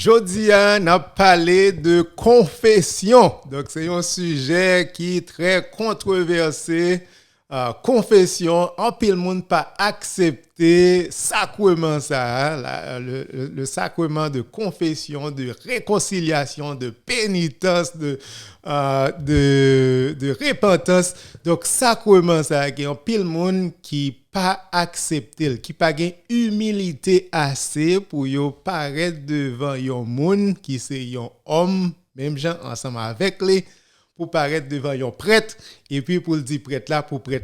Jodi on a parlé de confession. Donc c'est un sujet qui est très controversé. Confession, en pile monde pas accepter sacrement ça, le sacrement de confession, de réconciliation, de pénitence, de repentance. Donc sacrement ça, il y a en pile monde qui pas accepter, qui pas gain humilité assez pour yo paraître devant un monde qui c'est un homme, même gens ensemble avec lui, pour paraître devant un prêtre et puis pour le dire prêtre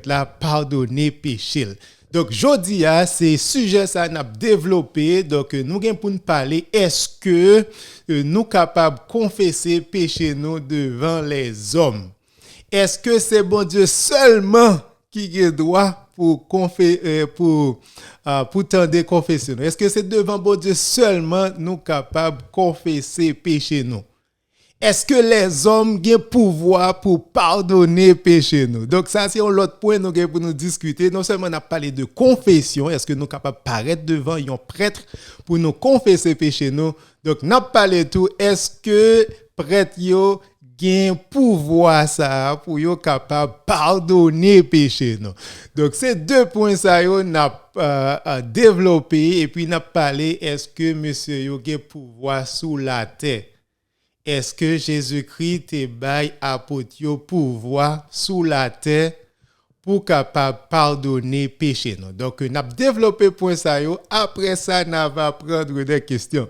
là pardonner péché. Donc jodi a c'est sujet ça n'a développé, donc nous gain pour nous parler est-ce que nous capable confesser péché nous devant les hommes? Est-ce que c'est bon Dieu seulement qui a droit pour tendre confession? Est-ce que c'est devant bon Dieu seulement nous capables confesser péché nous? Est-ce que les hommes ont pouvoir pour pardonner péché nous? Donc ça c'est un autre point nous pour nous discuter. Non seulement on a parlé de confession, est-ce que nous capables paraître devant un prêtre pour nous confesser péché nous? Donc n'a parlé tout, est-ce que prêtre yo gain pouvoir ça pour yo capable pardonner péché non. Donc ces deux points ça yo n'a développé et puis n'a parlé est-ce que monsieur yo gain pouvoir sous la terre? Est-ce que Jésus-Christ te bail apôtre yo pouvoir sous la terre pour capable pardonner péché non. Donc n'a développé point ça yo, après ça n'a va prendre des questions.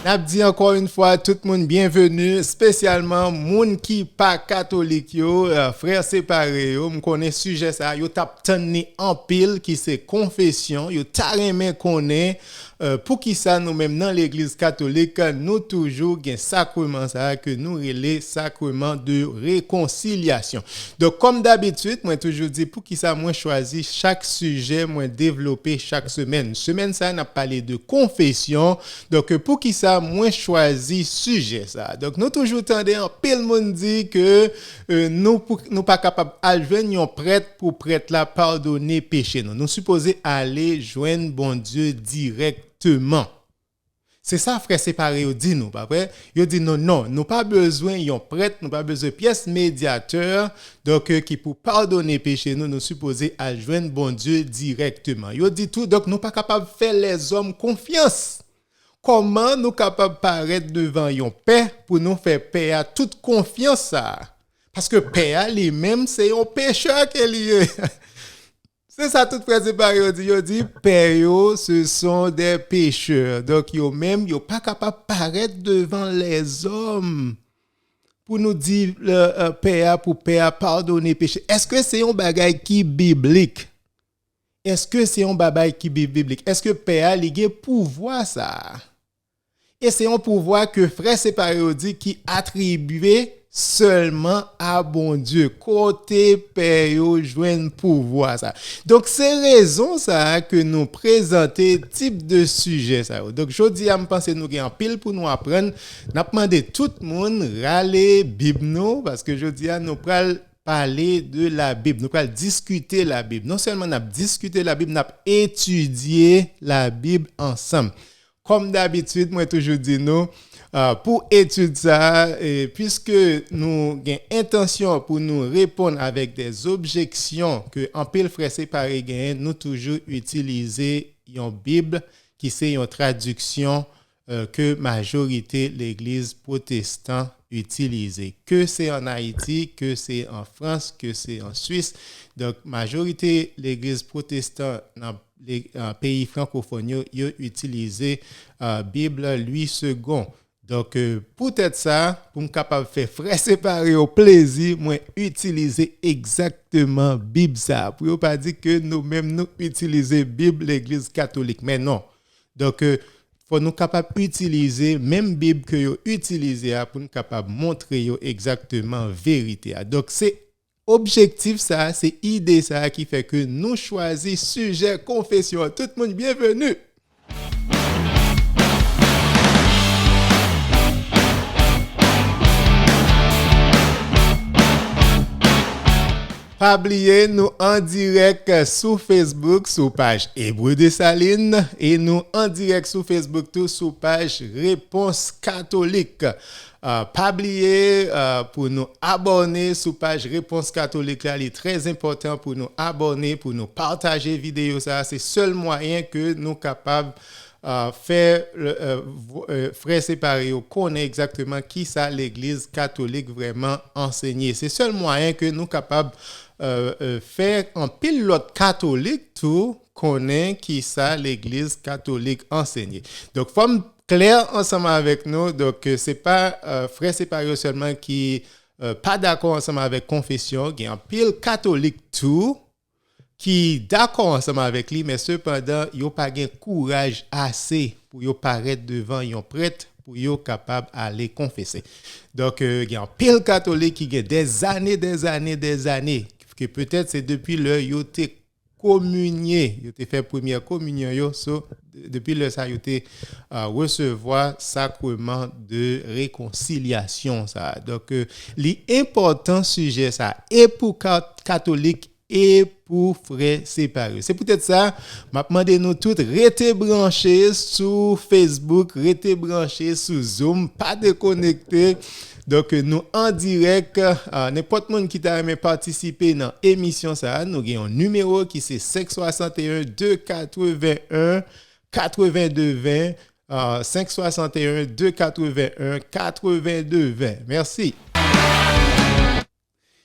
N'a dit encore une fois tout le monde bienvenue, spécialement moun qui pas catholique yo, frères séparés yo, me connaît sujet ça, yo t'a tenu en pile qui c'est confession, yo t'a remen connaît pour qui ça nous même dans l'église catholique nous toujours gain sacrement ça que nous relais sacrement de réconciliation. Donc comme d'habitude, moi toujours dit pour qui ça moi choisi chaque sujet moi développer chaque semaine. Semaine ça n'a parlé de confession. Donc pour qui ça moi choisi sujet ça. Donc nous toujours tendez en pile monde dit que nous pas capable à joindre un prêtre pour prêtre la pardonner péché. Nous supposé aller joindre bon Dieu directement. C'est ça frère séparé yo dit nous pas vrai? Yo dit non, nous pas besoin un prêtre, nous pas besoin pièce médiateur donc qui pour pardonner péché nous supposé à joindre bon Dieu directement. Yo dit tout donc nous pas capable faire les hommes confiance. Comment nous capable paraître devant un père pour nous faire payer toute confiance ça? Parce que père lui-même c'est un pécheur qui est lié. C'est ça tout frère séparé yo dit père yo ce sont des pécheurs. Donc yo même yo pas capable paraître devant les hommes pour nous dire père pour père pardonner péché. Est-ce que c'est un bagage qui biblique? Est-ce que c'est un bagage qui biblique? Est-ce que père il a pouvoir ça? Et c'est un pouvoir que frère séparé dit qui attribué seulement à bon Dieu. Côté père yo joine pouvoir ça. Donc c'est raison ça que nous présenter type de sujet ça. Donc jodi a me penser nous gen pile pour nous apprendre. N'a demandé tout le monde râler Bible nous parce que jodi a nous pral parler de la Bible, nous allons discuter la Bible. Non seulement nous discuter la Bible, nous étudier la Bible ensemble. Comme d'habitude, moi toujours dis nous pour étudier ça puisque nous avons intention pour nous répondre avec des objections que en pile frère séparé gagne, nous toujours utiliser une Bible qui c'est une traduction que majorité l'église protestante utilisée, que c'est en Haïti, que c'est en France, que c'est en Suisse. Donc majorité l'église protestante dans les pays francophones yo utilisé Bible Louis II. Donc peut-être ça pour me capable faire frère séparé au plaisir moi utiliser exactement Bible ça pour pas dire que nous même nous utiliser Bible l'église catholique mais non. Donc faut nous capable utiliser même Bible que yo utiliser pour nous capable montrer yo exactement vérité. Donc c'est objectif ça, c'est idée ça qui fait que nous choisir sujet confession. Tout le monde bienvenue. Pas oublier, nous en direct sur Facebook, sur page Hébreu de Saline, et nous en direct sur Facebook, tout sur page Réponse catholique. Pas oublier pour nous abonner sur page Réponse catholique, là, il est très important pour nous abonner, pour nous partager vidéo. Ça, c'est le seul moyen que nous sommes capables faire frères séparés, connaît exactement qui ça l'Église catholique vraiment enseigné. C'est le seul moyen que nous sommes capables faire un pilote catholique tout connaît qui ça l'Église catholique enseignée. Donc, faut clair ensemble avec nous. Donc, c'est pas frères séparés seulement qui pas d'accord ensemble avec confession. Il y a un pile catholique tout qui d'accord ensemble avec lui, mais cependant, il n'a pas de courage assez pour y paraître devant un prêtre pour y capable d'aller confesser. Donc, il y a un pile catholique qui a des années, que peut-être c'est depuis le il a communié, il a fait première communion, depuis le ça il a recevoir sacrement de réconciliation ça. Donc, l'important sujet ça et pour catholique et pour frères séparés. C'est peut-être ça, m'a demandé nous toutes rester branchés sur Facebook, rester branchés sur Zoom, pas déconnecter. Donc nous en direct, n'importe monde qui t'a aimé participer dans l'émission ça, nous avons un numéro qui c'est 561 281 82 20 561 281 82 20. Merci.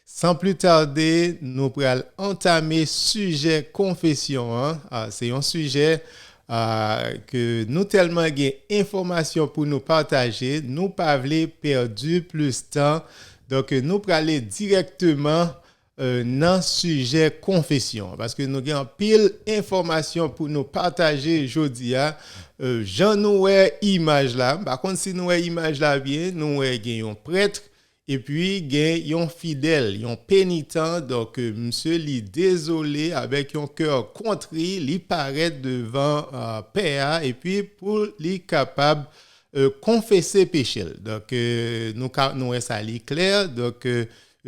Sans plus tarder, nous allons entamer sujet confession. C'est un sujet que nous tellement avons d'informations pour nous partager. Nous pas perdu plus de temps. Donc, nous allons aller directement dans le sujet confession. Parce que nous avons pile d'informations pour nous partager aujourd'hui. J'en nous image là. Par contre, si nous avons image là bien, nous avons un prêtre. Et puis, il y a un fidèle, un pénitent. Donc, monsieur, il est désolé avec un cœur contrit, il paraît devant Père et puis pour lui capable confesser péché. Donc, nous ça li clair. Donc,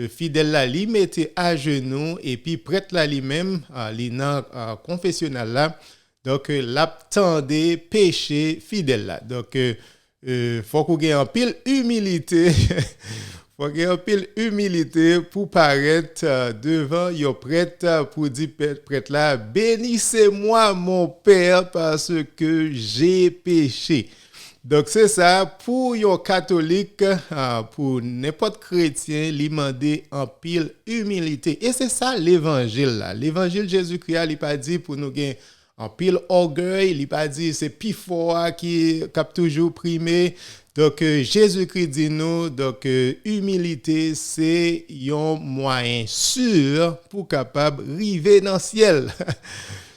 fidèle là, il mettait à genoux et puis prêtre là lui-même, il dans confessionnal là. Donc, l'attendait péché fidèle là. Donc, faut qu'on ait un pile humilité. Faut qu'il y ait un pile humilité pour paraître devant un prêtre pour dire prêtre là, bénissez-moi mon Père parce que j'ai péché. Donc c'est ça pour un catholique, pour n'importe chrétien, lui demander en pile humilité. Et c'est ça l'évangile là. L'évangile Jésus-Christ, il pas dit pour nous gagner en pile orgueil, il pas dit c'est plus fort qui a toujours primé. Donc, Jésus-Christ dit nous, donc, humilité, c'est un moyen sûr pour capable arriver dans le ciel.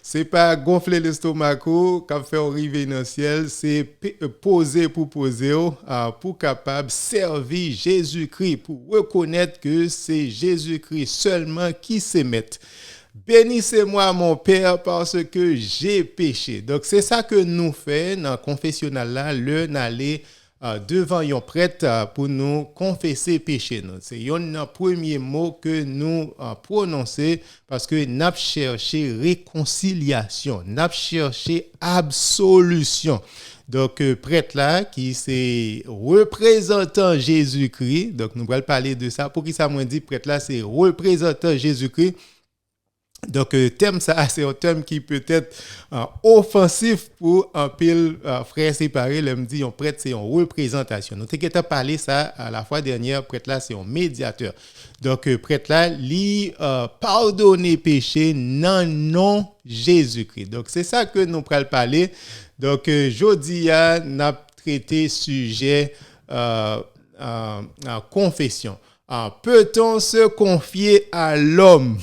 C'est pas gonfler l'estomac, quand faire arriver dans le ciel, c'est poser pour capable servir Jésus-Christ, pour reconnaître que c'est Jésus-Christ seulement qui s'émet. Bénissez-moi mon Père parce que j'ai péché. Donc, c'est ça que nous faisons dans le confessionnal là, le n'aller devant un prêtre pour nous confesser péché. C'est un premier mot que nous prononçons parce que nous avons cherché réconciliation, nous avons cherché absolution. Donc, prêtre là, qui c'est représentant Jésus-Christ, donc nous allons parler de ça. Pour qui ça m'a dit, prêtre là, c'est représentant Jésus-Christ. Donc, thème ça, c'est un thème qui peut être offensif pour un pile frère séparé. Le me dit, un prêtre, c'est une représentation. Nous t'inquiète parler ça à la fois dernière, prêtre là, c'est un médiateur. Donc, prêtre là, lui pardonner péché dans non Jésus-Christ. Donc, c'est ça que nous allons parler. Donc, jeudi, nous avons traité sujet confession. Peut-on se confier à l'homme?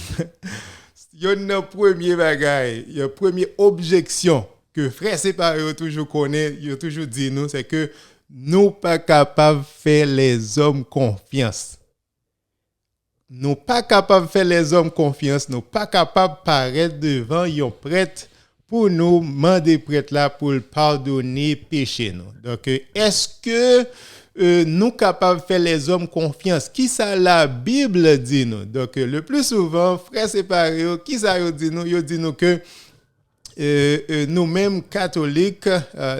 Il y a une première bagaille, il y a une première objection que frère séparé toujours connaît, il a toujours dit nous, c'est que nous pas capables de faire les hommes confiance. Nous pas capables de faire les hommes confiance, nous pas capables de paraître devant un prêtre pour nous demander prêtre là pour pardonner péché nous. Donc est-ce que nous capables de faire les hommes confiance? Qui ça la Bible dit nous? Donc, le plus souvent, frères séparés, qui ça dit nous? Ils dit nous que nous-mêmes catholiques,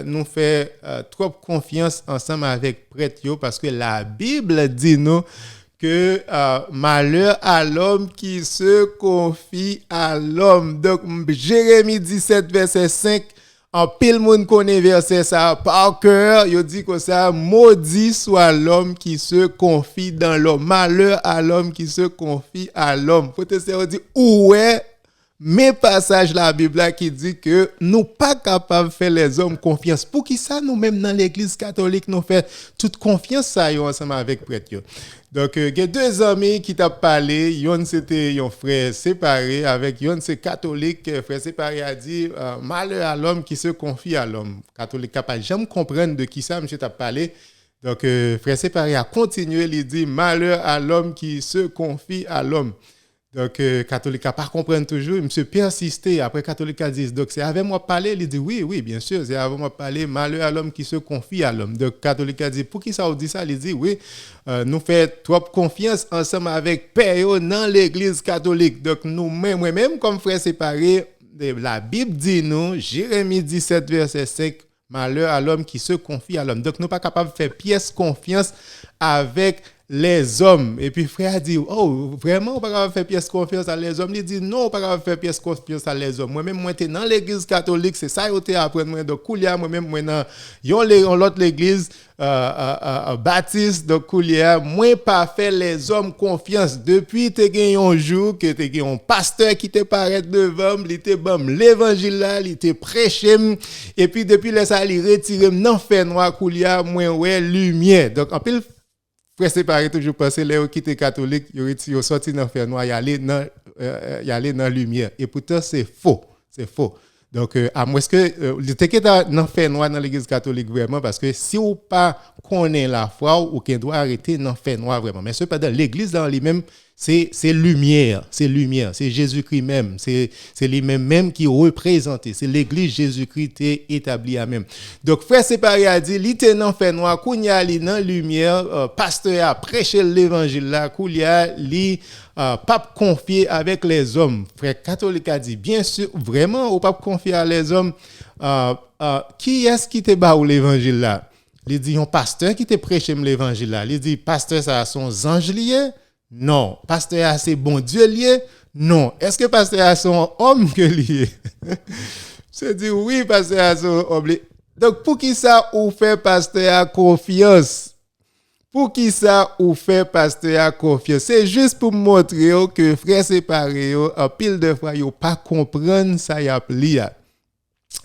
nous fait trop confiance ensemble avec prêtres parce que la Bible dit nous que malheur à l'homme qui se confie à l'homme. Donc, Jérémie 17, verset 5, en pile monde connaît verset ça par cœur, il dit que ça, maudit soit l'homme qui se confie dans l'homme. Malheur à l'homme qui se confie à l'homme. Peut-être dit, où est mes passages de la Bible là qui dit que nous pas capables de faire les hommes confiance. Pour qui ça nous-mêmes dans l'église catholique nous fait toute confiance ça ensemble avec prêtre. Donc il y a deux amis qui t'a parlé, yon c'était un frère séparé avec yon c'est catholique, frère séparé a dit malheur à l'homme qui se confie à l'homme. Catholique capable jamais comprendre de qui ça monsieur t'a parlé. Donc frère séparé a continué, il dit malheur à l'homme qui se confie à l'homme. Donc, catholique n'a pas compris toujours. Il me persisté. Après, catholique a dit, donc c'est avec moi parler. Il dit, oui, bien sûr, c'est avec moi parler. Malheur à l'homme qui se confie à l'homme. Donc, catholique a dit, pour qui ça vous dit ça? Il dit, oui, nous faisons trop confiance ensemble avec Père dans l'église catholique. Donc, nous-mêmes, comme frères séparés, la Bible dit nous, Jérémie 17, verset 5, malheur à l'homme qui se confie à l'homme. Donc, nous ne sommes pas capables de faire pièce confiance avec les hommes. Et puis frère a dit, oh, vraiment, on ne peut pas faire pièce confiance à les hommes. Il dit, non, on ne peut pas faire pièce confiance à les hommes. Moi-même, moi, j'étais dans l'église catholique, c'est ça, j'étais après moi. Donc, Koulia, moi-même, moi, dans l'autre église baptiste, donc Koulia, moi, pas fait les hommes confiance. Depuis, tu as gagné un jour, que tu as gagné un pasteur qui te paraît devant, il te bam l'évangile là, il te prêché, et puis, depuis là, ça, il retire, non, fait noir, Koulia, moi, ouais, lumière. Donc, en pile, frère séparé toujours penser les qui étaient catholiques ils sorti dans fer noir y aller dans la lumière et pourtant c'est faux donc à moins que il était dans fer noir dans l'église catholique vraiment parce que si on pas connaît la foi ou qu'on doit arrêter dans fer noir vraiment mais cependant l'église dans lui-même c'est lumière, c'est Jésus-Christ même, c'est lui-même qui représente, c'est l'église Jésus-Christ est établi à même. Donc frère séparé a dit, li te nan fait noir, kounya li nan lumière, pasteur a prêché l'évangile là, kounya li pape confié avec les hommes. Frère catholique a dit, bien sûr, vraiment au pape confié à les hommes, qui est-ce qui te ba ou l'évangile là? Il dit un pasteur qui te prêché l'évangile là. Il dit pasteur ça son ange lié? Non. Pasteur a c'est bon Dieu lié? Non. Est-ce que pasteur a son homme que lié? Je dis oui, pasteur a son homme lié. Donc pour qui ça ou fait pasteur à confiance? Pour qui ça ou fait pasteur à confiance? C'est juste pour montrer que frères séparés en pile de fois yo pas comprendre ça y a lié.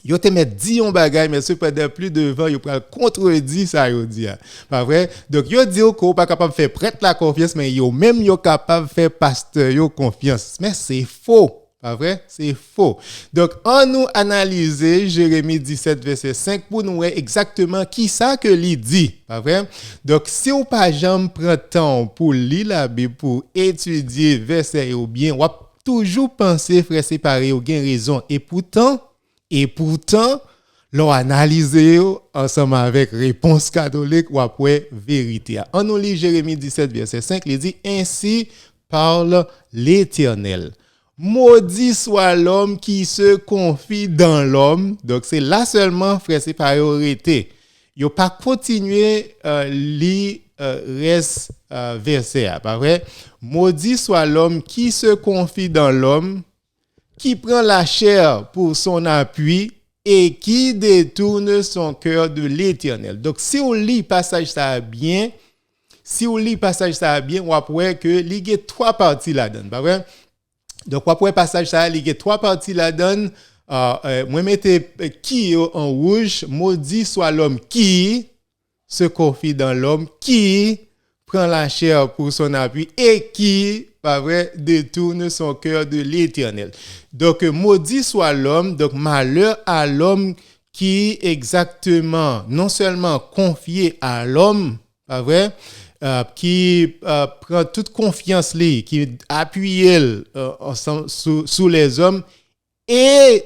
Yo te met dit un bagay mais cependant plus devant yo pral contredit ça yo dit pas vrai donc yo dit ko pas capable faire prêtre la confiance mais yo même yo capable faire pasteur yo confiance mais c'est faux pas vrai c'est faux donc on nous analyser Jérémie 17 verset 5 pour nous voir exactement qui ça que lui dit pas vrai donc si on pas jamais prend temps pour lire la Bible pour étudier verset ou bien on va toujours penser frère séparé ou gain raison et pourtant, l'on analyse ensemble avec réponse catholique ou après vérité. On nous lit Jérémie 17, verset 5, il dit, ainsi parle l'Éternel. Maudit soit l'homme qui se confie dans l'homme. Donc, c'est là seulement, frère, c'est par priorité. Il n'y a pas continué lire reste verset. Pas vrai? Maudit soit l'homme qui se confie dans l'homme, qui prend la chair pour son appui et qui détourne son cœur de l'Éternel. Donc, si on lit passage ça bien, on va voir que il y a trois parties là-dedans, pas vrai? Donc, on va voir passage ça, il y a trois parties là-dedans. Moi, mettez qui en rouge, maudit soit l'homme qui se confie dans l'homme, qui prend la chair pour son appui et qui, pas vrai, détourne son cœur de l'Éternel. Donc, maudit soit l'homme, donc malheur à l'homme qui exactement, non seulement confié à l'homme, pas vrai, qui prend toute confiance lui, qui appuie sous les hommes, et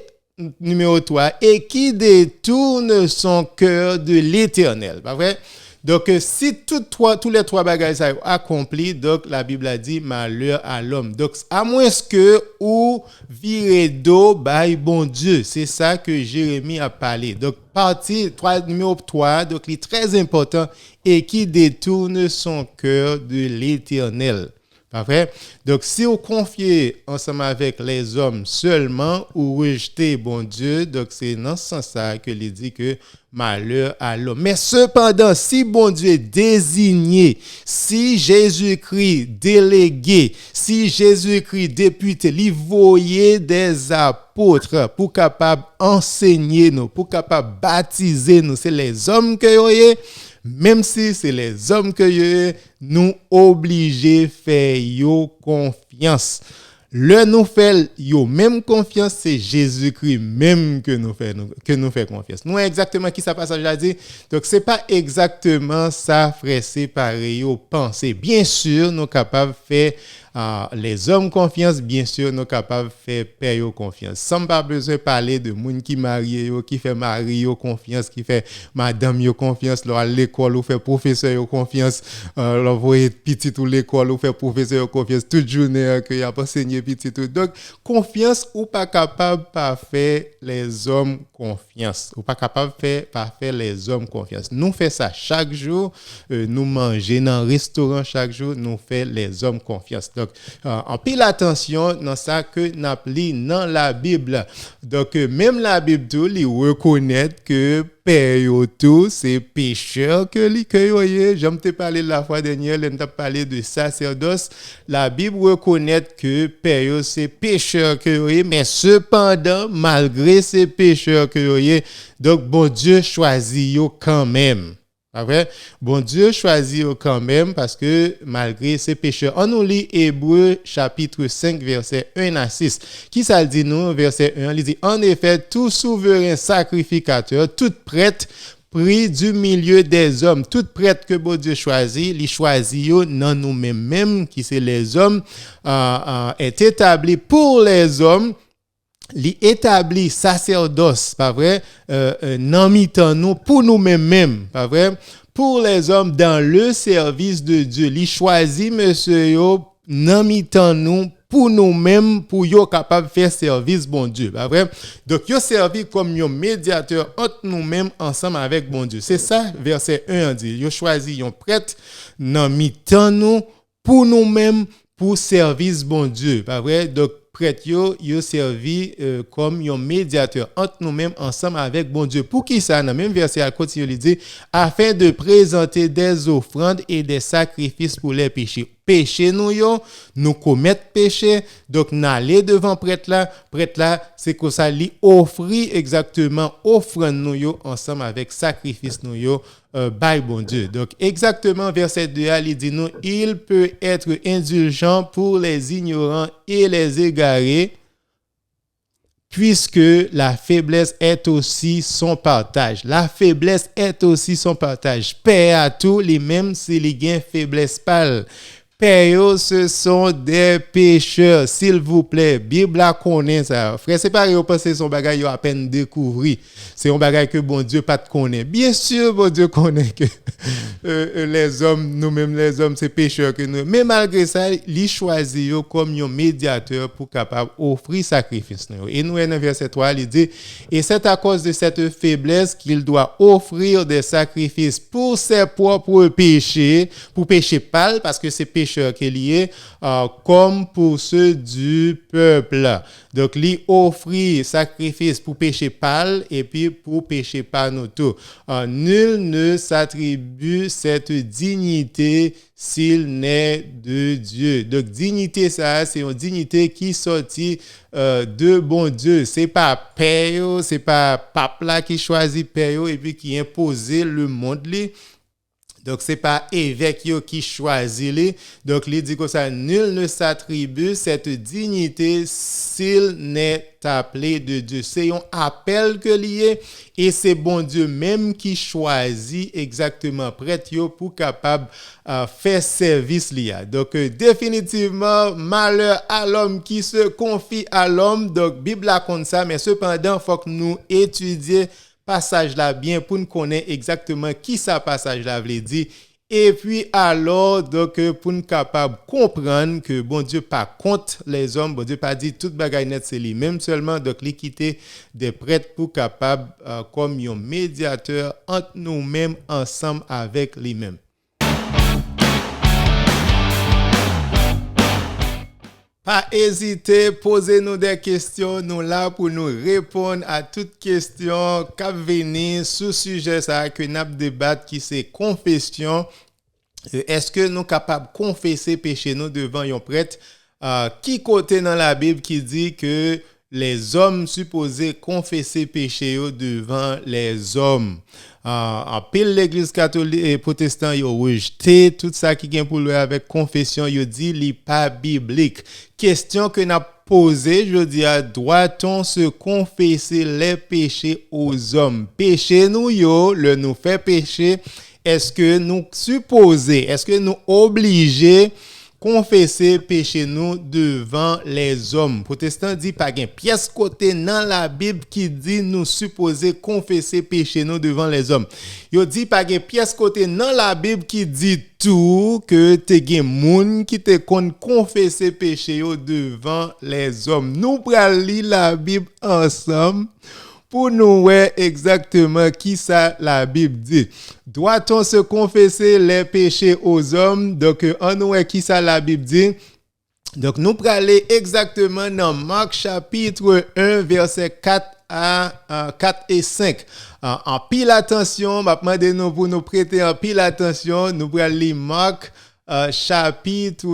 numéro 3, et qui détourne son cœur de l'Éternel, pas vrai? Donc, si tous les trois bagages sont accomplis, donc la Bible a dit malheur à l'homme. Donc, à moins que ou virez d'eau, by bon Dieu. C'est ça que Jérémie a parlé. Donc, partie numéro 3, donc, il est très important et qui détourne son cœur de l'Éternel. Parfait. Donc, si vous confiez ensemble avec les hommes seulement ou rejetez bon Dieu, donc c'est dans ce sens-là que il dit que malheur à l'homme. Mais cependant, si bon Dieu est désigné, si Jésus-Christ délégué, si Jésus-Christ député, il voyait des apôtres pour capable enseigner nous, pour capable baptiser nous, c'est les hommes que vous voyez. Même si c'est les hommes que nous obligés faire yo confiance. Le nous fait yo même confiance, c'est Jésus-Christ même que nous fait confiance. Nous exactement qui ça passage a dit. Donc c'est pas exactement ça frère séparé yo penser. Bien sûr, nous capables faire les hommes confiance, bien sûr, nous capables de faire père confiance. Sans pas besoin de parler de monde qui marié, qui fait mari confiance, qui fait madame confiance, à l'école ou fait professeur confiance, leur voyer petit ou l'école ou fait professeur confiance toute journée que y a pas enseigné petit tout. Donc confiance ou pas capable pas faire les hommes confiance. Ou pas capable pas faire les hommes confiance. Nous fait ça chaque jour, nous manger dans un restaurant chaque jour, nous fait les hommes confiance. Donc, en pile attention dans ça que n'a pris dans la Bible. Donc, même la Bible tout, il reconnaît que père tout c'est pécheur que j'aime te parler la fois dernière, on t'a parlé de sacerdoce. La Bible reconnaît que père c'est pécheur que mais cependant malgré ces pécheurs que donc bon Dieu choisit yo quand même. Après, bon Dieu choisit quand même parce que malgré ses pécheurs. On nous lit Hébreux chapitre 5 verset 1 à 6. Qui ça dit nous verset 1, il dit en effet tout souverain sacrificateur, tout prêtre pris du milieu des hommes, tout prêtre que bon Dieu choisit, il choisit non nous-mêmes même qui c'est les hommes est établi pour les hommes. Li établi sacerdoce, pas vrai, nan mitan nous pour nous-mêmes, pas vrai, pour les hommes dans le service de Dieu. Li choisi monsieur yo nan mitan nous pour nous-mêmes pour yo capable faire service bon Dieu, pas vrai. Donc yo servi comme yo médiateur entre nous-mêmes ensemble avec bon Dieu. C'est ça verset 1 dit. Yo choisi yon prêtre nan mitan nous pour nous-mêmes pour service bon Dieu, pas vrai. Donc prêtre yo servi comme un médiateur entre nous-mêmes ensemble avec bon Dieu. Pour qui ça dans même verset à continue il dit afin de présenter des offrandes et des sacrifices pour les péchés. Péché nous commettre péché, donc n'aller devant prêtre là, c'est que ça lui offrir exactement offrande nous ensemble avec sacrifice nous by bon Dieu. Donc exactement verset 2 il dit nous il peut être indulgent pour les ignorants et les égarés puisque la faiblesse est aussi son partage. La faiblesse est aussi son partage. Père à tous les mêmes s'il y a faiblesse pâle. Père, ce sont des pécheurs, s'il vous plaît. Bible la connaît ça. Frère, c'est pas yo penser son bagage yo à peine découvert. C'est un bagage que bon Dieu pas te connaît. Bien sûr, bon Dieu connaît que les hommes, nous-mêmes les hommes, c'est pécheurs que nous. Mais malgré ça, il choisit yo comme un médiateur pour capable offrir sacrifice. Et nous, dans verset 3, il dit, et c'est à cause de cette faiblesse qu'il doit offrir des sacrifices pour ses propres péchés, pour péché pâle, parce que c'est péché qui est lié comme pour ceux du peuple. Donc, lui offrir sacrifice pour péché pâle et puis pour péché pas nous tout. Nul ne s'attribue cette dignité s'il n'est de Dieu. Donc, dignité, ça, c'est une dignité qui sortit de bon Dieu. C'est pas père, c'est pas pape là qui choisit père et puis qui impose le monde là. Donc, c'est pas évêque qui choisit les. Donc, il dit que ça, nul ne s'attribue cette dignité s'il n'est appelé de Dieu. C'est un appel que lié et c'est bon Dieu même qui choisit exactement prêtre pour capable faire service lié. Donc, définitivement, malheur à l'homme qui se confie à l'homme. Donc, Bible a comme ça, mais cependant, faut que nous étudions passage là bien pour nous connaître exactement qui ça passage là veut dire. Et puis alors, donc, pour nous capable comprendre que bon Dieu pas contre les hommes, bon Dieu pas dit toute bagaille net c'est lui même seulement, donc l'équité des prêtres pour capable comme un médiateur entre nous-mêmes ensemble avec lui-même. Pas hésiter, posez-nous des questions, nous là pour nous répondre à toutes questions qui viennent sur le sujet ça que nous débattre qui c'est confession. Est-ce que nous sommes capables de confesser péché nous devant un prêtre? Qui côté dans la Bible qui dit que les hommes supposés confesser péché devant les hommes? En pile l'église catholique et protestant yo rejeté tout ça qui vient pour lui avec confession, yo dit li pas biblique. Question que n'a posée, je dis doit-on se confesser les péchés aux hommes? Péché nous yo, le nous fait péché, est-ce que nous supposés, est-ce que nous obligés confesser péché nous devant les hommes? Protestant dit pas gain pièce côté dans la Bible qui dit nous supposer confesser péché nous devant les hommes. Yo dit pas gain pièce côté dans la Bible qui dit tout que te gen moun qui te kon confesser péché yo devant les hommes. Nous pral lire la Bible ensemble pour nous voir exactement qui ça la Bible dit. Doit-on se confesser les péchés aux hommes? Donc, on nous voit qui ça la Bible dit. Donc, nous allons aller exactement dans Marc chapitre 1, verset 4 à 4 et 5. En pile attention, je demande nous pour nous prêter en pile attention. Nous allons lire Marc chapitre,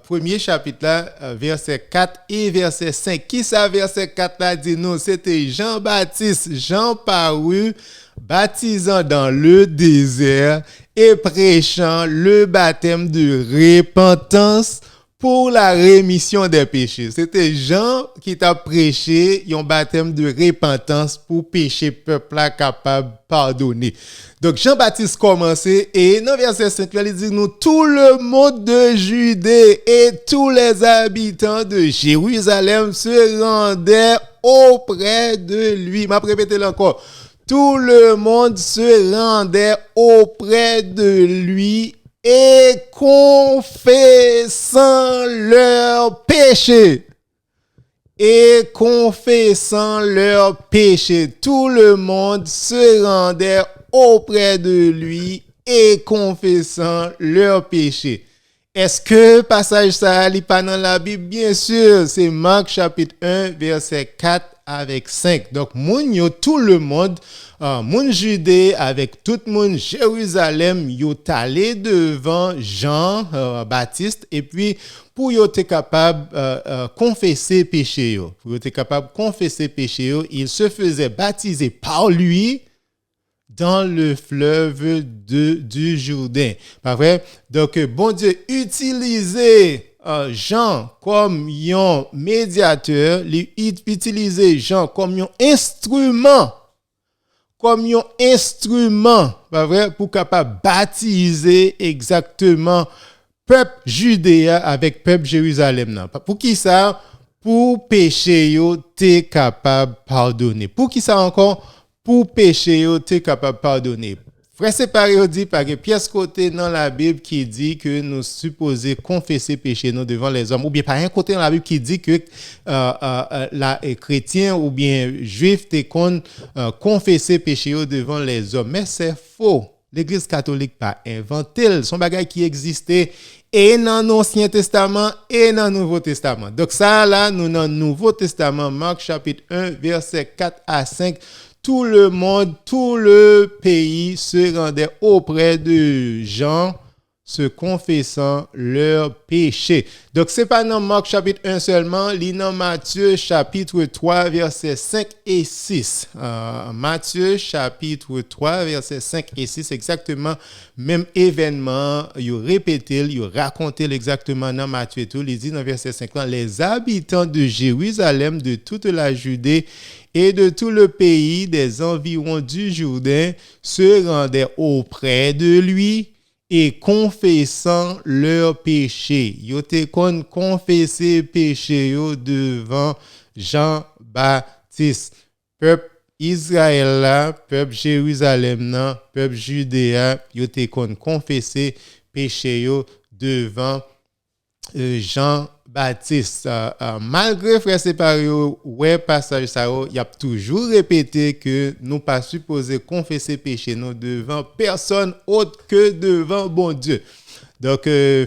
premier chapitre là, verset 4 et verset 5. Qui ça verset 4 là dit nous? C'était Jean-Baptiste, Jean paru, baptisant dans le désert et prêchant le baptême de repentance pour la rémission des péchés. C'était Jean qui t'a prêché un baptême de repentance pour péché peuple là capable pardonner. Donc Jean-Baptiste commençait et dans verset 5 là, il dit nous tout le monde de Judée et tous les habitants de Jérusalem se rendaient auprès de lui. M'a répété encore. Tout le monde se rendait auprès de lui et confessant leurs péchés. Et confessant leurs péchés. Tout le monde se rendait auprès de lui et confessant leurs péchés. Est-ce que passage ça li pas dans la Bible? Bien sûr, c'est Marc chapitre 1 verset 4 avec 5. Donc moun yo tout le monde, moun Judée avec tout le monde Jérusalem, yo allé devant Jean Baptiste et puis pour yo être capable confesser péché yo. Pour yo être capable confesser péché yo, il se faisait baptiser par lui dans le fleuve du Jourdain. Pas vrai? Donc, bon Dieu, utilisez Jean comme un médiateur, utiliser Jean comme un instrument, pas vrai? Pour capable baptiser exactement peuple judéen avec peuple Jérusalem. Pour qui ça? Pour péché yo, t'es capable pardonner. Pour qui ça encore? Pour péché, tu es capable de pardonner. Frère séparé, dit par pièce côté dans la Bible qui dit que nous supposons confesser péché nous devant les hommes, ou bien par un côté dans la Bible qui dit que la chrétien ou bien juif te confesser péché devant les hommes. Mais c'est faux. L'Église catholique pas inventé. Son bagage qui existait et dans l'Ancien Testament et dans le Nouveau Testament. Donc ça là, nous dans le Nouveau Testament, Marc chapitre 1, verset 4 à 5. Tout le monde, tout le pays se rendait auprès de Jean, se confessant leurs péchés. Donc, c'est pas dans Marc chapitre 1 seulement, il dans Matthieu chapitre 3, versets 5 et 6. Matthieu chapitre 3, versets 5 et 6, exactement, même événement, il répété, il raconté exactement dans Matthieu tout, il dit dans verset 5, les habitants de Jérusalem, de toute la Judée, et de tout le pays des environs du Jourdain se rendaient auprès de lui et confessant leurs péchés. Yo te kon confesser péché yo devant Jean-Baptiste. Peuple Israël là, peuple Jérusalem là, peuple Judéa, yo te kon confesser péché yo devant Jean-Baptiste. Malgré frère séparé, ouais, passage ça, il a toujours répété que nous pas supposé confesser péché nous devant personne autre que devant bon Dieu. Donc,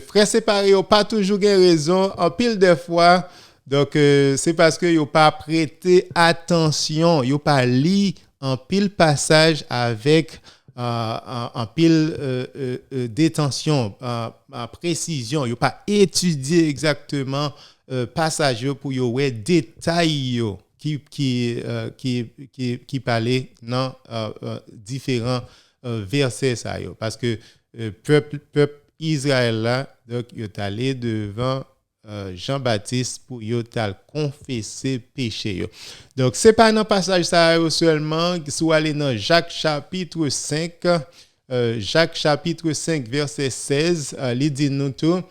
frère séparé, pas toujours raison. En pile de fois, donc, c'est parce que yo pas prêté attention, yo pas lu en pile passage avec en pile détention, précision, yo pas étudié exactement passage pour yo ouais détail yo qui parlait dans différents versets ça yo parce que peuple Israël là donc yo allé devant Jean-Baptiste pour yo tal confesser péché yo. Donc c'est pas dans passage ça seulement, si vous allez dans Jacques chapitre 5 Jacques chapitre 5 verset 16, il dit nous tout.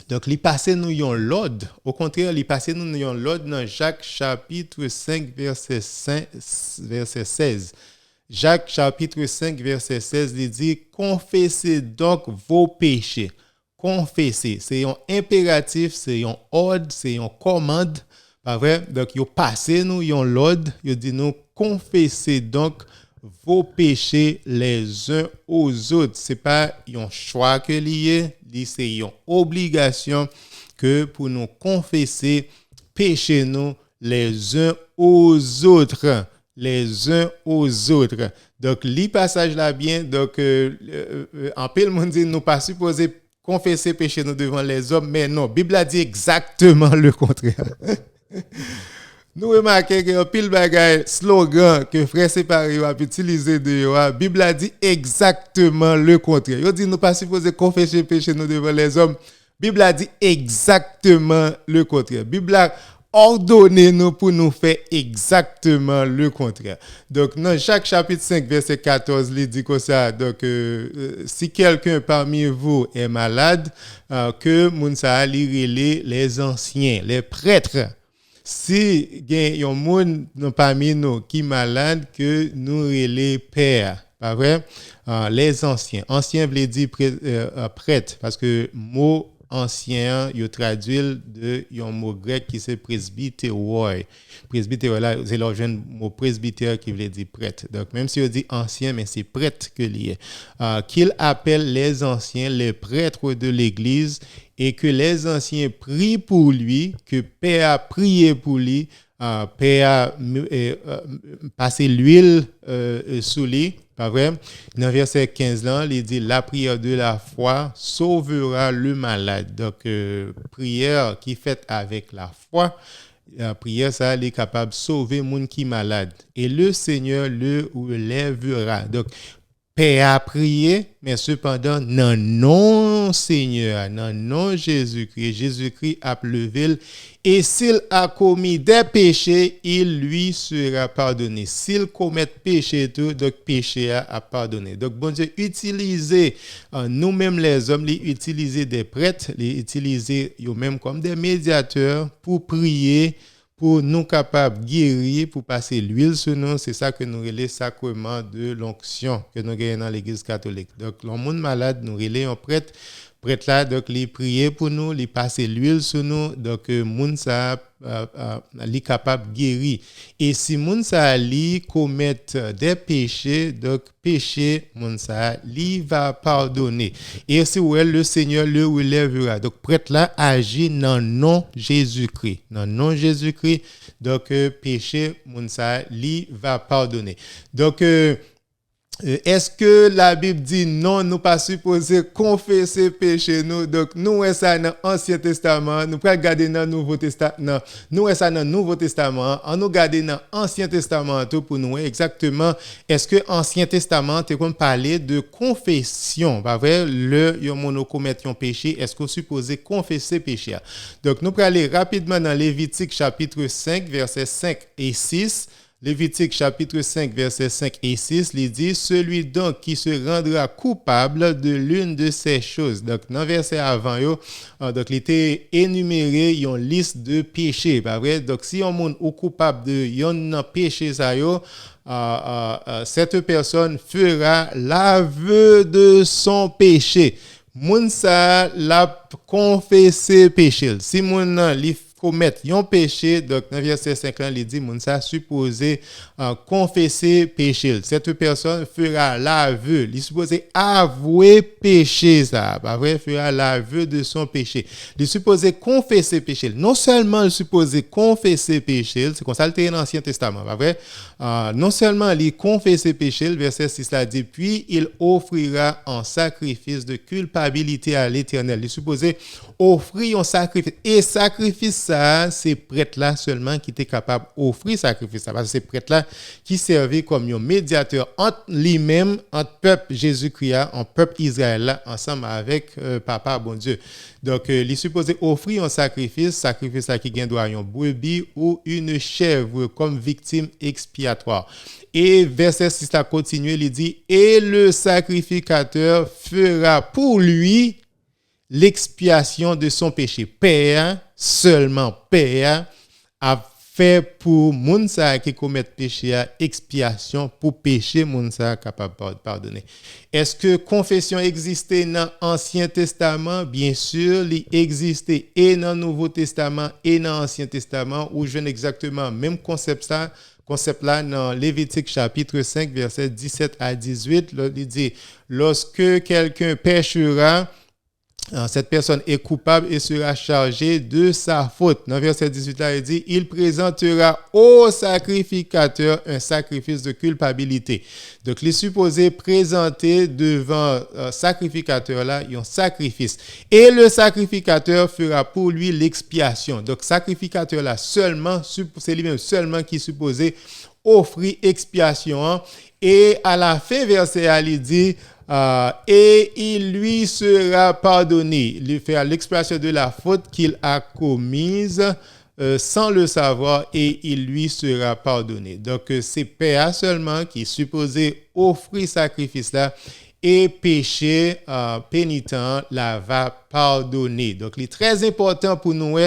Donc il passe nous yon l'ordre, au contraire, il passe nous yon l'ordre dans Jacques chapitre 5 verset 16. Jacques chapitre 5 verset 16, il dit confessez donc vos péchés. Confesser, c'est un impératif, c'est un ordre, c'est une commande, pas vrai? Donc, yo passé nous yon l'ordre, yo dit nous confessez donc vos péchés les uns aux autres. C'est pas un choix que lié, c'est une obligation que pour nous confesser péché nous les uns aux autres. Les uns aux autres. Donc, li passage là bien, donc, en pile monde dit nous pas supposé confesser péché nous devant les hommes, mais non, Bible a dit exactement le contraire. Nous remarquons que un pile bagay slogan que frère séparé a utilisé de Bible a dit exactement le contraire. Il dit nous pas supposé confesser péché nous devant les hommes. Bible a dit exactement le contraire. Bible a ordonné nous pour nous faire exactement le contraire. Donc, dans Jacques chapitre 5, verset 14, il dit comme ça, donc, si quelqu'un parmi vous est malade, que Mounsa li relé les anciens, les prêtres. Si il y a un monde parmi nous qui est malade, que nous relé pères. Pas vrai? Les anciens. Anciens veut dire prêtre, parce que mot ancien, il traduit de un mot grec qui c'est presbyteroi. Presbyteroi, là, c'est l'origine mot presbytère qui veut dire prêtre. Donc, même si on dit ancien, mais c'est prêtre que lié. Qu'il appelle les anciens, les prêtres de l'Église, et que les anciens prient pour lui, que Père a prié pour lui, Père a passé l'huile sous lui. Pas vrai? Dans verset 15 là, il dit la prière de la foi sauvera le malade. Donc prière qui faite avec la foi, la prière ça elle est capable de sauver monde qui est malade et le Seigneur le relèvera. Donc Père a prié, mais cependant, non Seigneur, non Jésus-Christ. Jésus-Christ a levé et s'il a commis des péchés, il lui sera pardonné. S'il commet péché tout, donc péché a pardonné. Donc bon Dieu, utilisez nous-mêmes les hommes, les utiliser des prêtres, les utiliser eux-mêmes comme des médiateurs pour prier, pour nous capables de guérir, pour passer l'huile sur nous. C'est ça que nous relais sacrement de l'onction que nous gagnons dans l'église catholique. Donc, le monde malade, nous relais un prêtre. Prêtre là, donc, il prier pour nous, il passer l'huile sur nous. Donc, monde ça, il est capable de guérir. Et si monde ça, il commet des péchés, donc, péché, monde ça, il va pardonner. Et si ouais, le Seigneur le relèvera. Donc, prêtre là agit dans le nom Jésus-Christ. Dans le nom Jésus-Christ, donc, péché, monde ça, il va pardonner. Donc, est-ce que la Bible dit non, nous pas supposés confesser péché nous? Donc, nous, ça dans l'Ancien Testament, nous pouvons regarder dans le Nouveau Testament. Nous, ça dans le Nouveau Testament, on nous regarde dans l'Ancien Testament tout pour nous exactement. Est-ce que l'Ancien Testament, tu as parlé de confession? Pas vrai? Yon commet un péché, est-ce qu'on supposé confesser péché? Donc, nous pouvons aller rapidement dans Lévitique chapitre 5, versets 5 et 6. Lévitique chapitre 5, versets 5 et 6, il dit, celui donc qui se rendra coupable de l'une de ces choses. Donc, dans le verset avant, donc, il était énuméré une liste de péchés, pas vrai? Donc, si on est coupable de un péché, ça, cette personne fera l'aveu de son péché. Moun sa l'a confessé péché. Si moun li commettre un péché, donc dans verset 5 là, il dit moun sa supposé confesser péché. Cette personne fera l'aveu, il supposé avouer péché ça, pas vrai, fera l'aveu de son péché. Il supposé confesser péché. Non seulement il supposé confesser péché, c'est comme ça le dans l'Ancien Testament, pas vrai? Non seulement il confesser péché, le verset 6 là dit puis il offrira en sacrifice de culpabilité à l'Éternel. Il supposé offrir un sacrifice et sacrifice ça, c'est prêtre là seulement qui était capable d'offrir sacrifice ça, parce que c'est prêtre là qui servait comme un médiateur entre lui-même, entre peuple Jésus-Christ, en peuple Israël là, ensemble avec papa bon Dieu. Donc il est supposé offrir un sacrifice ça qui gagne droit un brebis ou une chèvre comme victime expiatoire. Et verset 6 là continue, il dit et le sacrificateur fera pour lui l'expiation de son péché. Père, seulement Père, a fait pour moun sa qui commet péché à expiation pour péché moun sa capable de pardonner. Est-ce que confession existait dans l'Ancien Testament? Bien sûr, il existait et dans le Nouveau Testament et dans l'Ancien Testament où je exactement même concept là dans Lévitique chapitre 5 verset 17 à 18, il dit lorsque quelqu'un péchera, cette personne est coupable et sera chargée de sa faute. Dans verset 18 là, il dit il présentera au sacrificateur un sacrifice de culpabilité. Donc il est supposé présenter devant sacrificateur là un sacrifice et le sacrificateur fera pour lui l'expiation. Donc sacrificateur là seulement, c'est lui-même seulement qui est supposé offrir expiation et à la fin verset il dit et il lui sera pardonné. Il fait l'expiation de la faute qu'il a commise sans le savoir et il lui sera pardonné. Donc c'est Père seulement qui est supposé offrir sacrifice là et péché pénitent la va pardonner. Donc il est très important pour nous.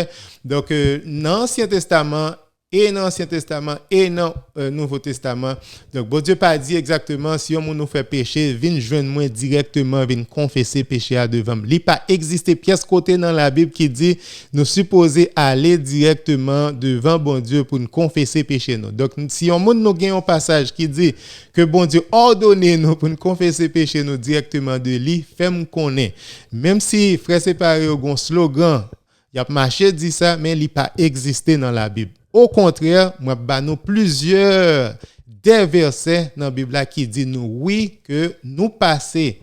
Donc dans l'Ancien Testament et dans l'Ancien Testament et dans le Nouveau Testament. Donc, bon Dieu pas dit exactement si on nous fait péché, viens joindre moi directement, viens confesser péché à devant. Il pas existé pièce côté dans la Bible qui dit nous supposons aller directement devant bon Dieu pour nous confesser péché nous. Donc, si on nous gagne un passage qui dit que bon Dieu ordonne nous pour nous confesser péché nous directement de lui, fait-nous connaître. Même si frère séparé au un slogan, il a marché dit ça, mais il pas existé dans la Bible. Au contraire, moi nous plusieurs des versets dans la Bible qui dit nous oui que nous passer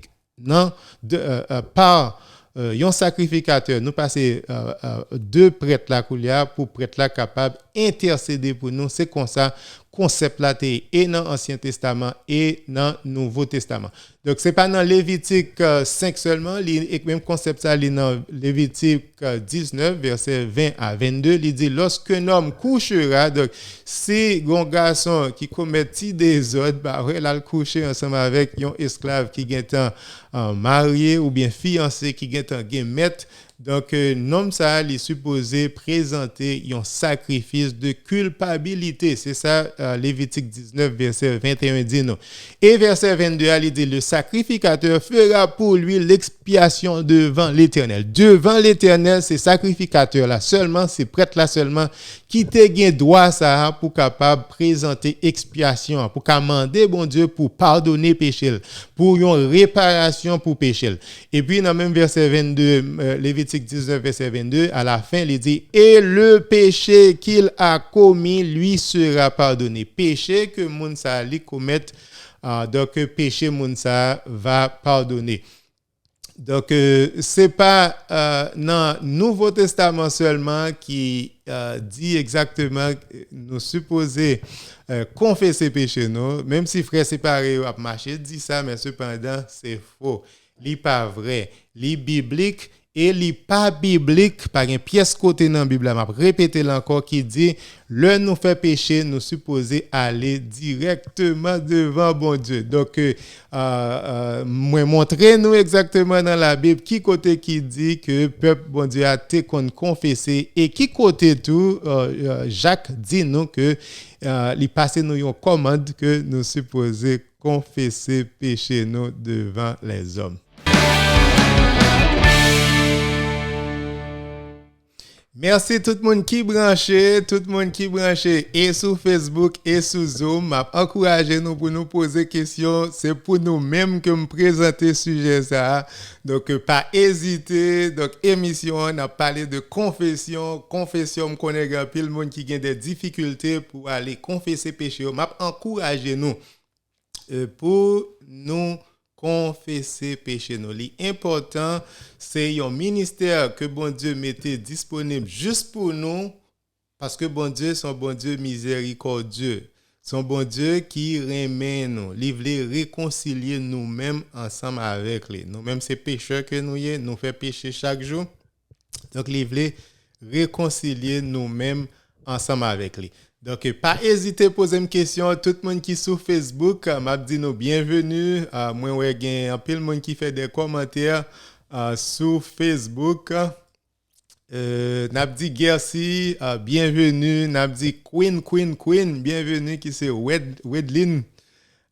par un sacrificateur, nous passer deux prêtres là pour prêtre là capable intercéder pour nous. C'est comme ça concept là et dans l'Ancien Testament et dans le Nouveau Testament. Donc c'est pas dans Lévitique 5 seulement, et même concept ça dans Lévitique 19 verset 20 à 22, il dit lorsqu'un homme couchera, donc si un garçon qui commet des ordres, bah ouais, là le coucher ensemble avec un esclave qui est marié ou bien fiancé qui est maître. Donc, l'homme ça, il est supposé présenter un sacrifice de culpabilité. C'est ça, Lévitique 19, verset 21 dit non. Et verset 22, il dit, le sacrificateur fera pour lui l'expiation devant l'Éternel. Devant l'Éternel, c'est sacrificateur là seulement, c'est prêtre là seulement, qui te gagne droit ça pour capable présenter expiation, pour commander bon Dieu pour pardonner péché, pour une réparation pour péché. Et puis, dans le même verset 22, Lévitique 19, verset 22, à la fin, il dit, et le péché qu'il a commis lui sera pardonné. Péché que Mounsa li commet, donc péché Mounsa va pardonner. Donc, c'est pas dans le Nouveau Testament seulement qui dit exactement nous supposer confesser péché nous, même si frère séparé a marché dit ça, mais cependant c'est faux. Li pas vrai, li biblique et li pas biblique par une pièce côté dans la Bible m'a répété encore qui dit le nous fait pécher nous supposé aller directement devant bon Dieu. Donc moi montrer nous exactement dans la Bible qui côté qui dit que peuple bon Dieu a été confessé et qui côté tout Jacques dit nous que il passe nous une commande que nous supposé confesser péché nous devant les hommes. Merci tout le monde qui branché et sur Facebook et sur Zoom. M'a encouragé nous pour nous poser questions, c'est pour nous-mêmes que me présenter sujet ça. Donc pas hésiter. Donc émission on a parlé de confession, me connaît grand pile monde qui a des difficultés pour aller confesser péché. M'a encouragé nous pour nous confesser péché nous. L'important c'est un ministère que bon Dieu mettait disponible juste pour nous parce que bon Dieu son bon Dieu miséricordieux, son bon Dieu qui remet nous, il veut réconcilier nous-mêmes ensemble avec lui. Nous-mêmes c'est pécheurs que nous fait pécher chaque jour. Donc il veut réconcilier nous-mêmes ensemble avec lui. Donc, pas hésiter à poser une question. Tout le monde qui est sur Facebook, m'a dit nous bienvenue. Moi, ouais, il y a un peu de monde qui fait des commentaires sur Facebook. N'a dit Gersi, bienvenue. N'a dit Queen, bienvenue. Qui c'est Wedlin.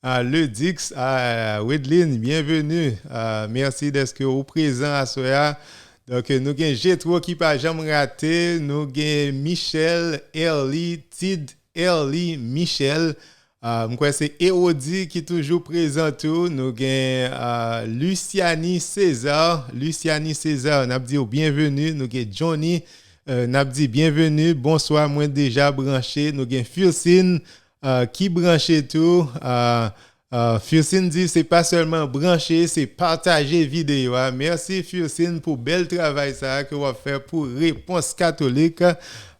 Le Dix, Wedlin, bienvenue. Merci d'être au présent à Soya. Donc, nous avons Jetro qui pas jamais raté. Nous avons Michel, Erli, Tid, Erli, Michel. C'est Eodi qui est toujours présent. Nous avons Luciani César. On a dit bienvenue. Nous avons Johnny. On a dit bienvenue. Bonsoir, moi déjà branché. Nous avons Furcine qui branché tout. Furcine dit c'est pas seulement brancher, c'est partager vidéo. Merci Furcine pour bel travail ça que vous faire pour Réponse Catholique.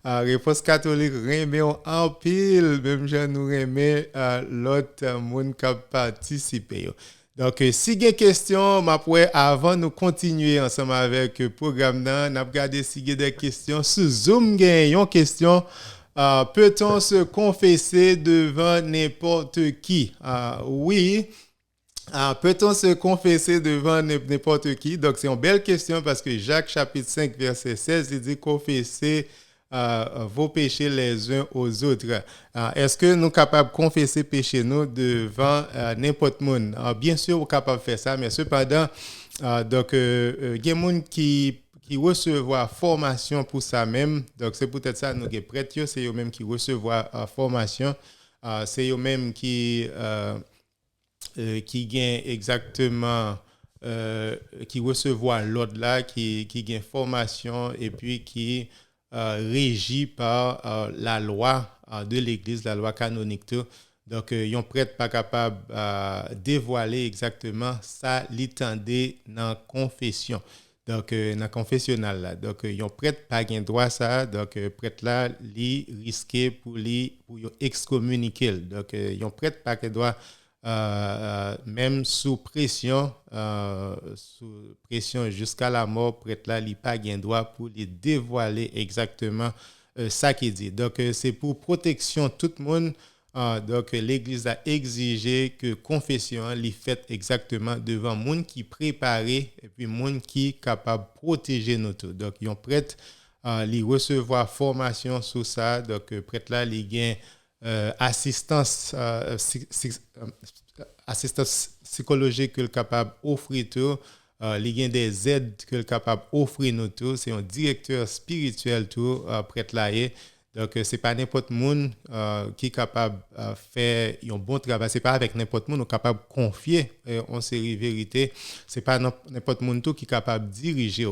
Réponse Catholique remet en pile, même je nous remet l'autre monde qui a participé. Donc si vous avez des questions, avant de continuer ensemble avec le programme, nous avons regardé si vous avez des questions. Sur Zoom, vous avez une question. Peut-on se confesser devant n'importe qui? Oui. Peut-on se confesser devant n'importe qui? Donc, c'est une belle question parce que Jacques chapitre 5, verset 16, il dit confesser vos péchés les uns aux autres. Est-ce que nous sommes capables de confesser péché nous devant n'importe monde? Bien sûr, nous sommes capables de faire ça, mais cependant, il y a des gens qui recevoir formation pour ça même. Donc c'est peut-être ça nous sommes prêts, c'est eux même qui recevoir formation, c'est eux même qui gagnent exactement qui recevoir l'ordre là qui gagne formation et puis qui régi par la loi de l'église, la loi canonique tout. Donc ils sont prêts pas capable dévoiler exactement ça l'étendait dans confession. Donc dans confessionnal là, donc ils ont prêt pas gain droit ça, donc prêt là li risquer pour excommuniquer. Donc ils ont prêt pas que droit même sous pression jusqu'à la mort, prêt là li pas gain droit pour les dévoiler exactement ça qui dit. Donc c'est pour protection tout le monde. Donc l'église a exigé que confession les faite exactement devant monde qui préparé et puis monde qui capable protéger nous tout. Donc ils sont prêts les recevoir formation sur ça. Donc prêt là les gain assistance psychologique que capable offrir tout. Les gain des aides que capable offrir nous tout. C'est un directeur spirituel tout prêt là. Donc c'est pas n'importe monde qui est capable de faire un bon travail. C'est pas avec n'importe monde on est capable de confier en série vérité. C'est pas n'importe monde tout qui est capable de diriger.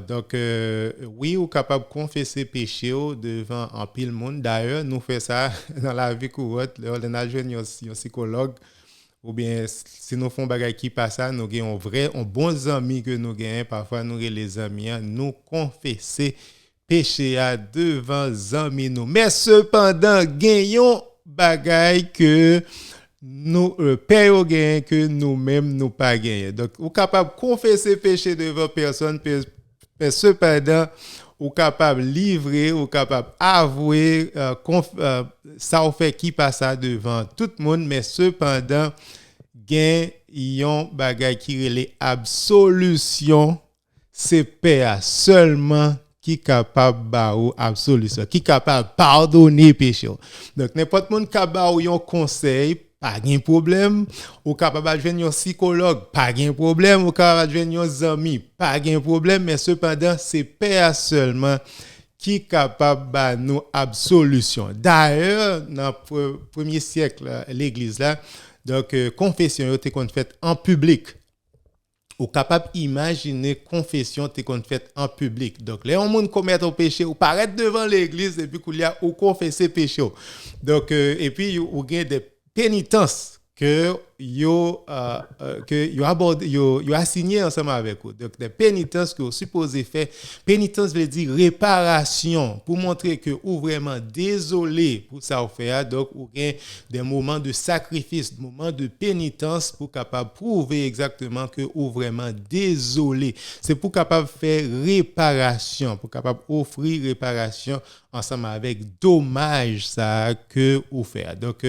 Donc oui, on est capable de confesser péché devant un pile monde. D'ailleurs, nous faisons ça dans la vie courante. On a un psychologue ou bien si nous faisons bagay qui passe ça, nous avons un bon ami que nous gagnons. Parfois nous les amis nous confesser péché à devant amis nous. Mais cependant, gagnons bagaille que nous payons gain que nous-mêmes nous pas gagner. Donc, ou capable confesser péché devant personne mais cependant, ou capable livrer, ou capable avouer ça ou fait qui passe ça devant tout le monde, mais cependant, gen yon bagay qui relè absolution, c'est père seulement qui capable ba ou absolution, qui capable pardonner péché. Donc n'importe monde qui ba ou yon conseil, pas de problème, ou capable de un psychologue, pas de problème, ou capable de un ami, pas de problème, mais cependant c'est père seulement qui est capable de nous absolution. D'ailleurs, dans le premier siècle, l'église là, donc confession était qu'on fait en public. Ou capable imaginer confession t'es qu'on fait en public. Donc les gens commettent un péché ou paraître devant l'église et puis qu'il y a ou confesser péché. Donc et puis ou gain des pénitences que yo aborde yo assigné ensemble avec vous. Donc des pénitences que vous supposez faire. Pénitence veut dire réparation pour montrer que vous vraiment désolé pour ça vous faire. Donc ou gain des moments de sacrifice, des moments de pénitence pour capable prouver exactement que vous vraiment désolé. C'est pour capable faire réparation, pour capable offrir réparation ensemble avec dommage ça que vous faites. Donc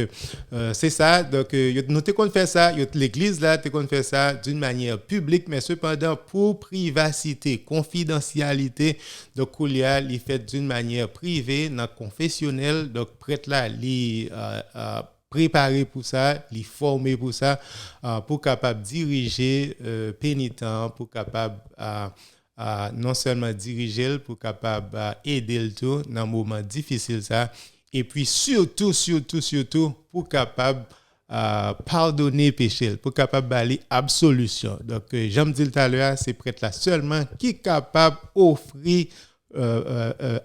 c'est ça. Donc nous te qu'on fait ça, l'église là te qu'on fait ça d'une manière publique, mais cependant pour privacité, confidentialité. Donc il fait d'une manière privée dans confessionnel. Donc prêtre là préparé pour ça, li formé pour ça, pour capable diriger pénitent, pour capable non seulement diriger, pour capable aider le tout dans un moment difficile ça, et puis surtout pour capable pardonner péché, pour capable d'aller absolution. Donc j'aime dire tout à l'heure, c'est prêtre là seulement qui est capable d'offrir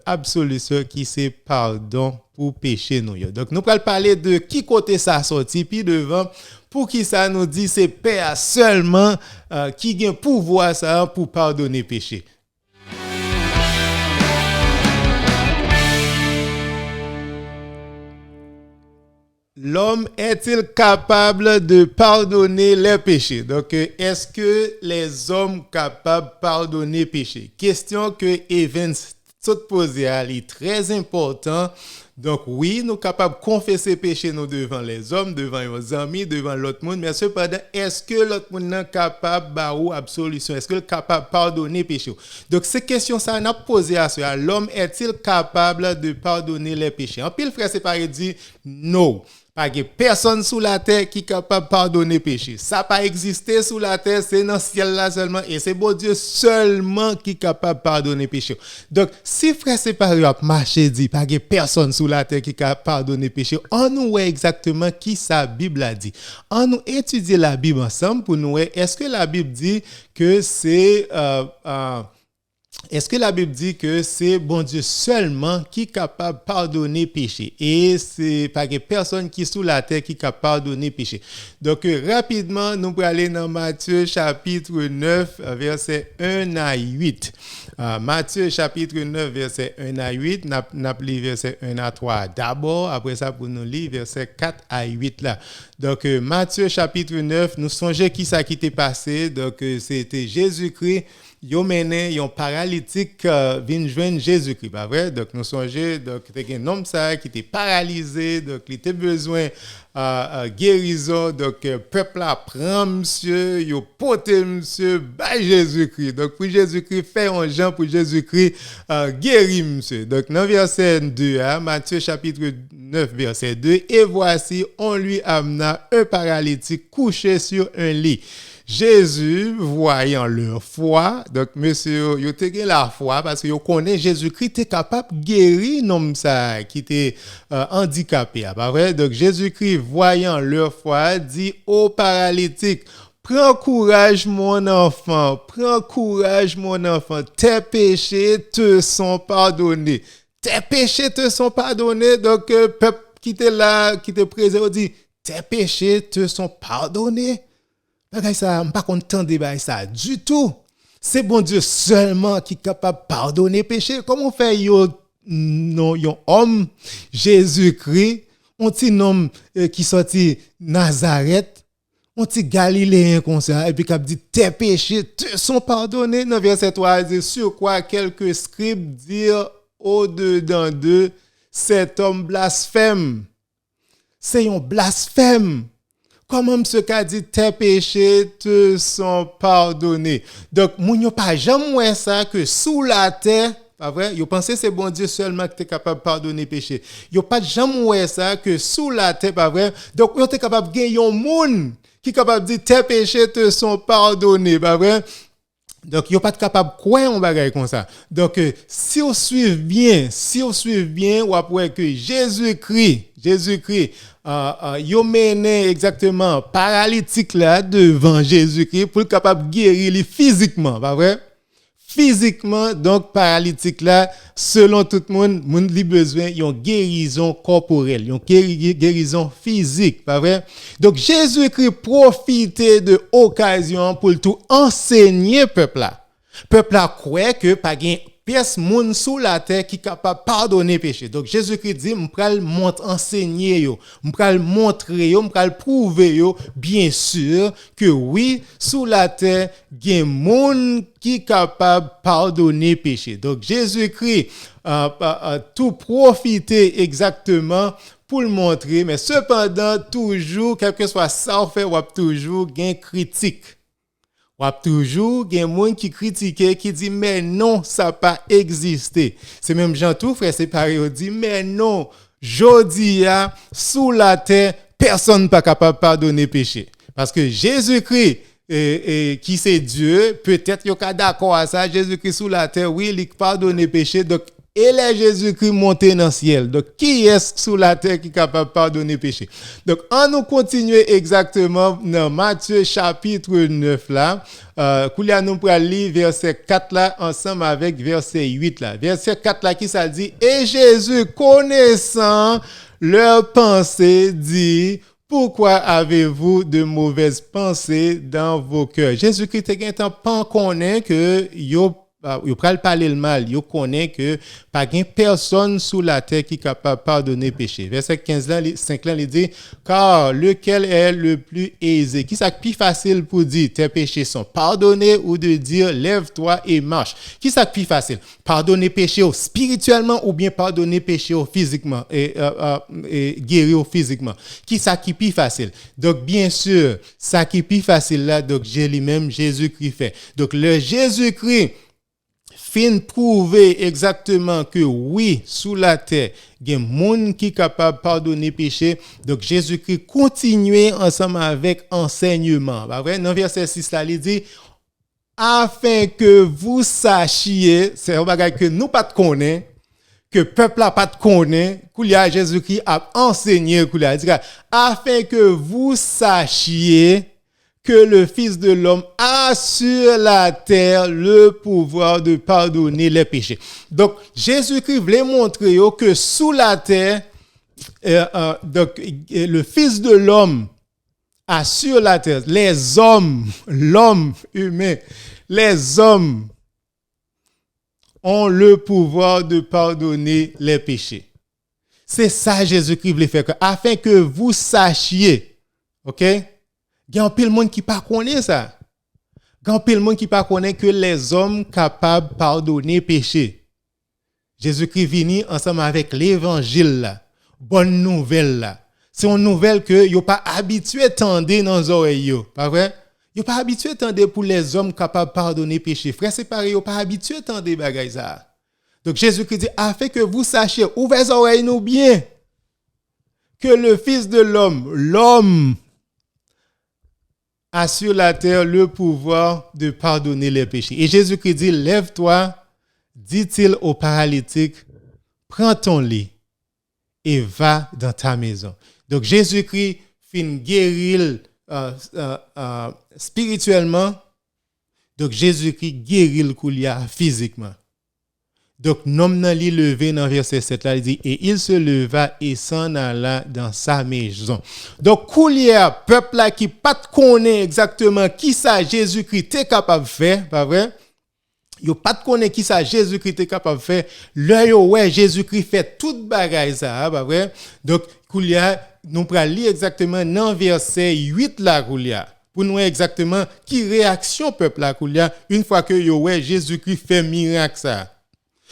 absolution, qui c'est pardon pour péché nous. Donc nous allons parler de qui côté ça sorti puis devant pour qui ça nous dit c'est Père seulement qui a pouvoir ça pour pardonner péché. L'homme est-il capable de pardonner les péchés? Donc, est-ce que les hommes sont capables de pardonner les péchés? Question que Evans tout posé est très important. Donc, oui, nous sommes capables de confesser péché nous devant les hommes, devant nos amis, devant l'autre monde, mais cependant, est-ce que l'autre monde est capable de absolution? Est-ce qu'il est capable de pardonner péché? Donc, ces questions, ça n'a posé à cela. L'homme est-il capable de pardonner les péchés? En pile, frère séparé dit non. Pas de personne sous la terre qui est capable de pardonner péché. Ça n'a pas existé sous la terre, c'est dans le ciel là seulement. Et c'est bon Dieu seulement qui est capable de pardonner péché. Donc, si frère séparé a marché dit, pas de personne sous la terre qui est capable de pardonner péché, on nous voit exactement qui sa Bible a dit. On nous étudier la Bible ensemble pour nous voir, est-ce que la Bible dit que c'est est-ce que la Bible dit que c'est bon Dieu seulement qui est capable de pardonner péché et c'est pas que personne qui est sous la terre qui est capable de pardonner péché. Donc rapidement nous allons aller dans Matthieu chapitre 9 verset 1 à 8. Matthieu chapitre 9 verset 1 à 8, n'a lu verset 1 à 3 d'abord, après ça pour nous lire verset 4 à 8 là. Donc Matthieu chapitre 9, nous songeons qui ça qui était passé. Donc c'était Jésus-Christ. Yo mené yon paralytique vinn joindre Jésus-Christ, pas vrai? Donc nous songeons donc c'était un homme ça qui était paralysé, donc il était besoin guérison, donc peuple là prend monsieur, yo porter monsieur by Jésus-Christ. Donc pour Jésus-Christ fait un Jean pour Jésus-Christ guérir monsieur. Donc dans verset 2 Matthieu chapitre 9 verset 2, et voici on lui amena un paralytique couché sur un lit. Jésus, voyant leur foi, donc monsieur, yo te gen la foi parce que yo connaît Jésus-Christ est capable de guérir l'homme ça qui était handicapé, pas vrai? Donc Jésus-Christ, voyant leur foi, dit au paralytique, prends courage mon enfant, tes péchés te sont pardonnés. Tes péchés te sont pardonnés. Donc peuple qui était là, qui était présent, dit, tes péchés te sont pardonnés. Bagay ça, pas content de ça du tout. C'est bon Dieu seulement qui est capable de pardonner péché. Comment fait yon homme Jésus-Christ, un petit homme qui sorti Nazareth, On petit Galiléen comme ça, et puis qui dit tes péchés te sont pardonnés. Dans verset 3, il dit sur quoi quelques scribes dirent au-dedans d'eux, cet homme blasphème. C'est un blasphème. Comment monsieur a dit tes péchés te sont pardonnés. Donc, moun yo pas jamais ça que sous la terre, pas vrai? Yo pensez c'est bon Dieu seulement qui est capable de pardonner péché. Yo pas jamais ça que sous la terre, pas vrai? Donc, yo est capable de gagner un monde qui est capable de dire tes péchés te sont pardonnés, pas vrai? Donc, il n'est pas capable de croire en bagaille comme ça. Donc, si on suit bien, on va voir que Jésus-Christ, il mené exactement paralytique là devant Jésus-Christ pour être capable de guérir lui physiquement, pas vrai? Physiquement, donc paralytique là, selon tout le monde a besoin d'une guérison corporelle, une guérison physique, pas vrai? Donc Jésus-Christ profitait de l'occasion pour tout enseigner peuple là. Peuple là croit que pas gain pièce moun sous la terre qui capable pardonner péché. Donc Jésus-Christ dit m'pral enseigner yo, m'pral montrer yo, m'pral prouver yo bien sûr que oui, sous la terre gen moun qui capable pardonner péché. Donc Jésus-Christ tout profiter exactement pour le montrer, mais cependant toujours quel que soit ça fait ou toujours gen critique. Ou toujours gen moun qui critique qui dit mais non ça pas existé. C'est même Jean tout frère séparé dit mais non jodi a sous la terre personne pas capable pardonner péché parce que Jésus-Christ qui c'est Dieu peut-être yo ka d'accord à ça Jésus-Christ sous la terre oui il pardonner péché donc et là Jésus-Christ monté dans le ciel. Donc qui est sous la terre qui est capable de pardonner péché? Donc on nous continuer exactement dans Matthieu chapitre 9 là. Koulia nous pour lire verset 4 là ensemble avec verset 8 là. Verset 4 là qui ça dit et Jésus connaissant leurs pensées dit pourquoi avez-vous de mauvaises pensées dans vos cœurs? Jésus-Christ est pas connaît que yo pral parler le mal, yo connaît que pas gain personne sous la terre qui est capable de pardonner péché. Verset 15 là, 5 là il dit car lequel est le plus aisé? Qui ça plus facile pour dire tes péchés sont pardonnés ou de dire lève-toi et marche? Qui ça plus facile? Pardonner péché spirituellement ou bien pardonner péché physiquement et guérir physiquement? Qui ça qui plus facile? Donc bien sûr, ça qui plus facile là donc j'ai lui-même Jésus-Christ fait. Donc le Jésus-Christ fin prouver exactement que oui, sous la terre, il y a des gens qui sont capables de pardonner péché. Donc Jésus-Christ continue ensemble avec enseignement. Dans verset 6, là, il dit afin que vous sachiez, c'est un bagage que nous pas connaît, que le peuple n'a pas connaît, que Jésus-Christ a enseigné, afin que vous sachiez que le Fils de l'homme a sur la terre le pouvoir de pardonner les péchés. Donc, Jésus-Christ voulait montrer que sous la terre, donc, le Fils de l'homme a sur la terre, les hommes, l'homme humain, les hommes ont le pouvoir de pardonner les péchés. C'est ça Jésus-Christ voulait faire, afin que vous sachiez, ok? Il y a un peu de monde qui ne connaît pas ça. Il y a un peu de monde qui ne connaît pas que les hommes capables de pardonner péché. Jésus-Christ vient ensemble avec l'évangile là. Bonne nouvelle là. C'est une nouvelle que yo pas habitué tendre dans les oreilles, pas vrai? Yo pas habitué tendre pour les hommes capables de pardonner péché. Frère, c'est pareil, yo pas habitué tendre bagay ça. Donc Jésus-Christ dit afin que vous sachiez, ouvrez les oreilles nous bien que le Fils de l'homme a sur la terre le pouvoir de pardonner les péchés. Et Jésus-Christ dit, lève-toi, dit-il au paralytique, prends ton lit et va dans ta maison. Donc Jésus-Christ fin guérir spirituellement. Donc Jésus-Christ guérit le koulia physiquement. Donc, nom nan li levé dans verset 7 là, il dit, et il se leva et s'en alla dans sa maison. Donc, koulia, peuple là qui pas connaît exactement qui ça Jésus-Christ est capable de faire, pas vrai? Yo pas connaît qui ça Jésus-Christ est capable de faire. Là, ouais, Jésus-Christ fait toute bagaille ça, pas vrai? Donc, Koulia, nous pral lire exactement dans verset 8 là Koulia. Pour nous exactement qui réaction peuple là Koulia une fois que yo ouais Jésus-Christ fait miracle ça.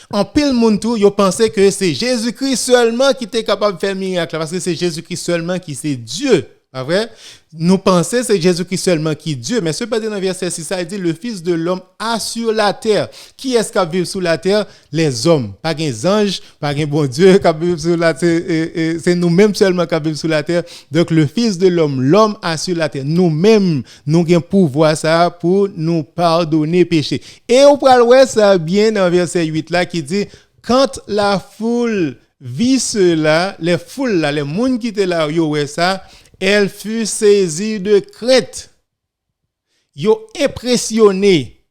En pile monde tout, yo pensait que c'est Jésus-Christ seulement qui était capable de faire miracle parce que c'est Jésus-Christ seulement qui c'est Dieu. Pas vrai? Nous pensons que c'est Jésus-Christ seulement qui est Dieu, mais ce pas dans le verset 6, ça dit le Fils de l'homme a sur la terre. Qui est-ce qui vit sur la terre? Les hommes. Pas les anges, pas les bon Dieu qui vivent sur la terre. C'est nous-mêmes seulement qui vivons sur la terre. Donc le Fils de l'homme a sur la terre. Nous-mêmes, nous avons pouvoir ça pour nous pardonner péché. Et on peut voir ça bien dans le verset 8 là qui dit quand la foule vit cela, les foules là, les gens qui étaient là, yo ouais ça. Elle fut saisie de crainte. Yo impressionné.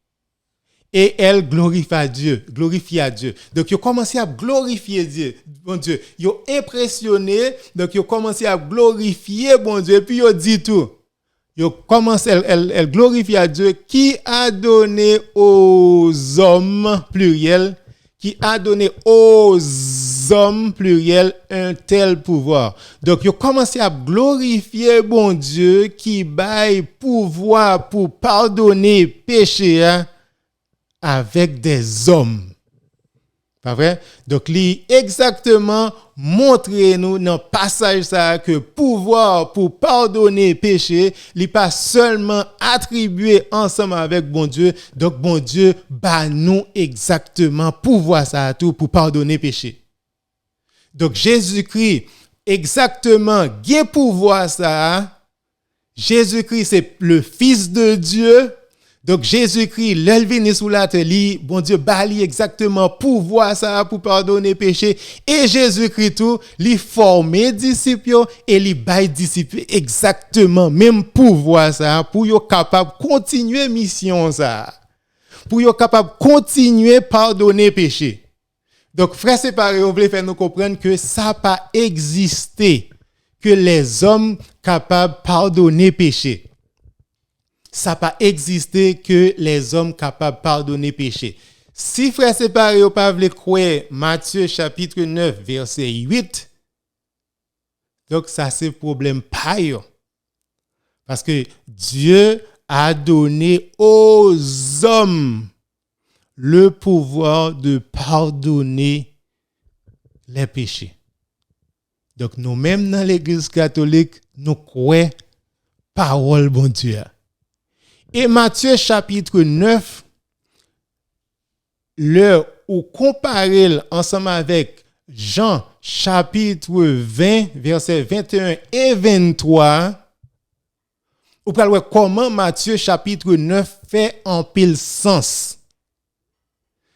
Et elle glorifia Dieu. Donc, yo commencé à glorifier Dieu. Bon Dieu. Yo impressionné. Donc, yo commencé à glorifier bon Dieu. Et puis, yo dit tout. Yo commence, elle glorifie à Dieu qui a donné aux hommes, pluriel, qui a donné aux hommes, pluriel, un tel pouvoir. Donc, ils ont commencé à glorifier bon Dieu qui baille pouvoir pour pardonner péché avec des hommes. Pas vrai? Donc, li exactement montrer nous dans le passage ça que pouvoir pour pardonner péché, li pas seulement attribué ensemble avec bon Dieu. Donc, bon Dieu ba nous exactement pouvoir ça tout pour pardonner péché. Donc, Jésus-Christ exactement gain pouvoir ça. Jésus-Christ c'est le Fils de Dieu. Donc Jésus-Christ, l'élevé sous la terre, bon Dieu, bali exactement pouvoir ça pour pardonner péché. Et Jésus-Christ tout, li formé disciples et li bail disciples exactement même pouvoir ça pour yo capable continuer mission ça. Pour yo capable continuer pardonner péché. Donc frères séparés, on voulait faire nous comprendre que ça pas existé que les hommes capables pardonner péché. Ça n'a pas existé que les hommes capables de pardonner péché. Si frères séparés, vous pas voulu croire Matthieu chapitre 9, verset 8, donc ça c'est problème pas yo. Parce que Dieu a donné aux hommes le pouvoir de pardonner les péchés. Donc nous-mêmes dans l'église catholique, nous croyons parole bon Dieu. Et Matthieu chapitre 9, l'heure où comparer ensemble avec Jean chapitre 20, versets 21 et 23, vous pouvez voir comment Matthieu chapitre 9 fait en pile sens.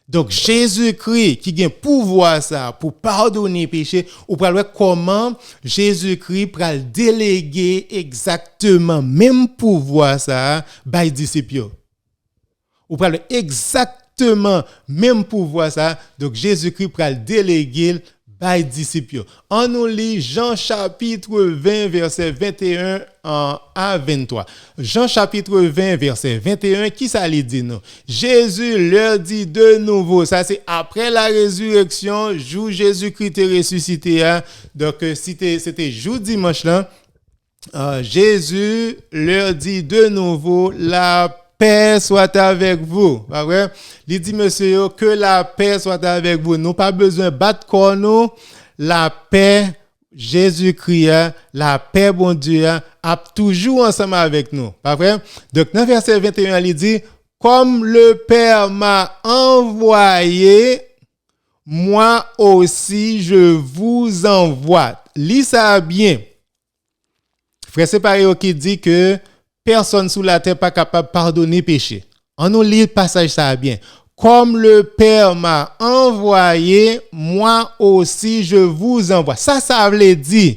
Donc Jésus-Christ qui a pouvoir ça pour pardonner péché, ou pour voir comment Jésus-Christ pral déléguer exactement même pouvoir ça by disciples. Ou pour exactement même pouvoir ça, donc Jésus-Christ pral déléguer by disciples. On nous lit Jean chapitre 20 verset 21 à 23. Jean chapitre 20 verset 21, qui ça lui dit nous? Jésus leur dit de nouveau, ça c'est après la résurrection, jour Jésus-Christ est ressuscité. Donc c'était jour dimanche là. Jésus leur dit de nouveau la paix soit avec vous. Pas vrai? Il dit monsieur que la paix soit avec vous. Nous pas besoin de battre corps nous. La paix Jésus-Christ, la paix bon Dieu a toujours ensemble avec nous. Pas vrai? Donc dans verset 21 il dit comme le Père m'a envoyé, moi aussi je vous envoie. Lis ça bien. Frère séparé qui dit que personne sous la terre pas capable de pardonner péché. On nous lit le passage ça bien. Comme le Père m'a envoyé, moi aussi je vous envoie. Ça veut dire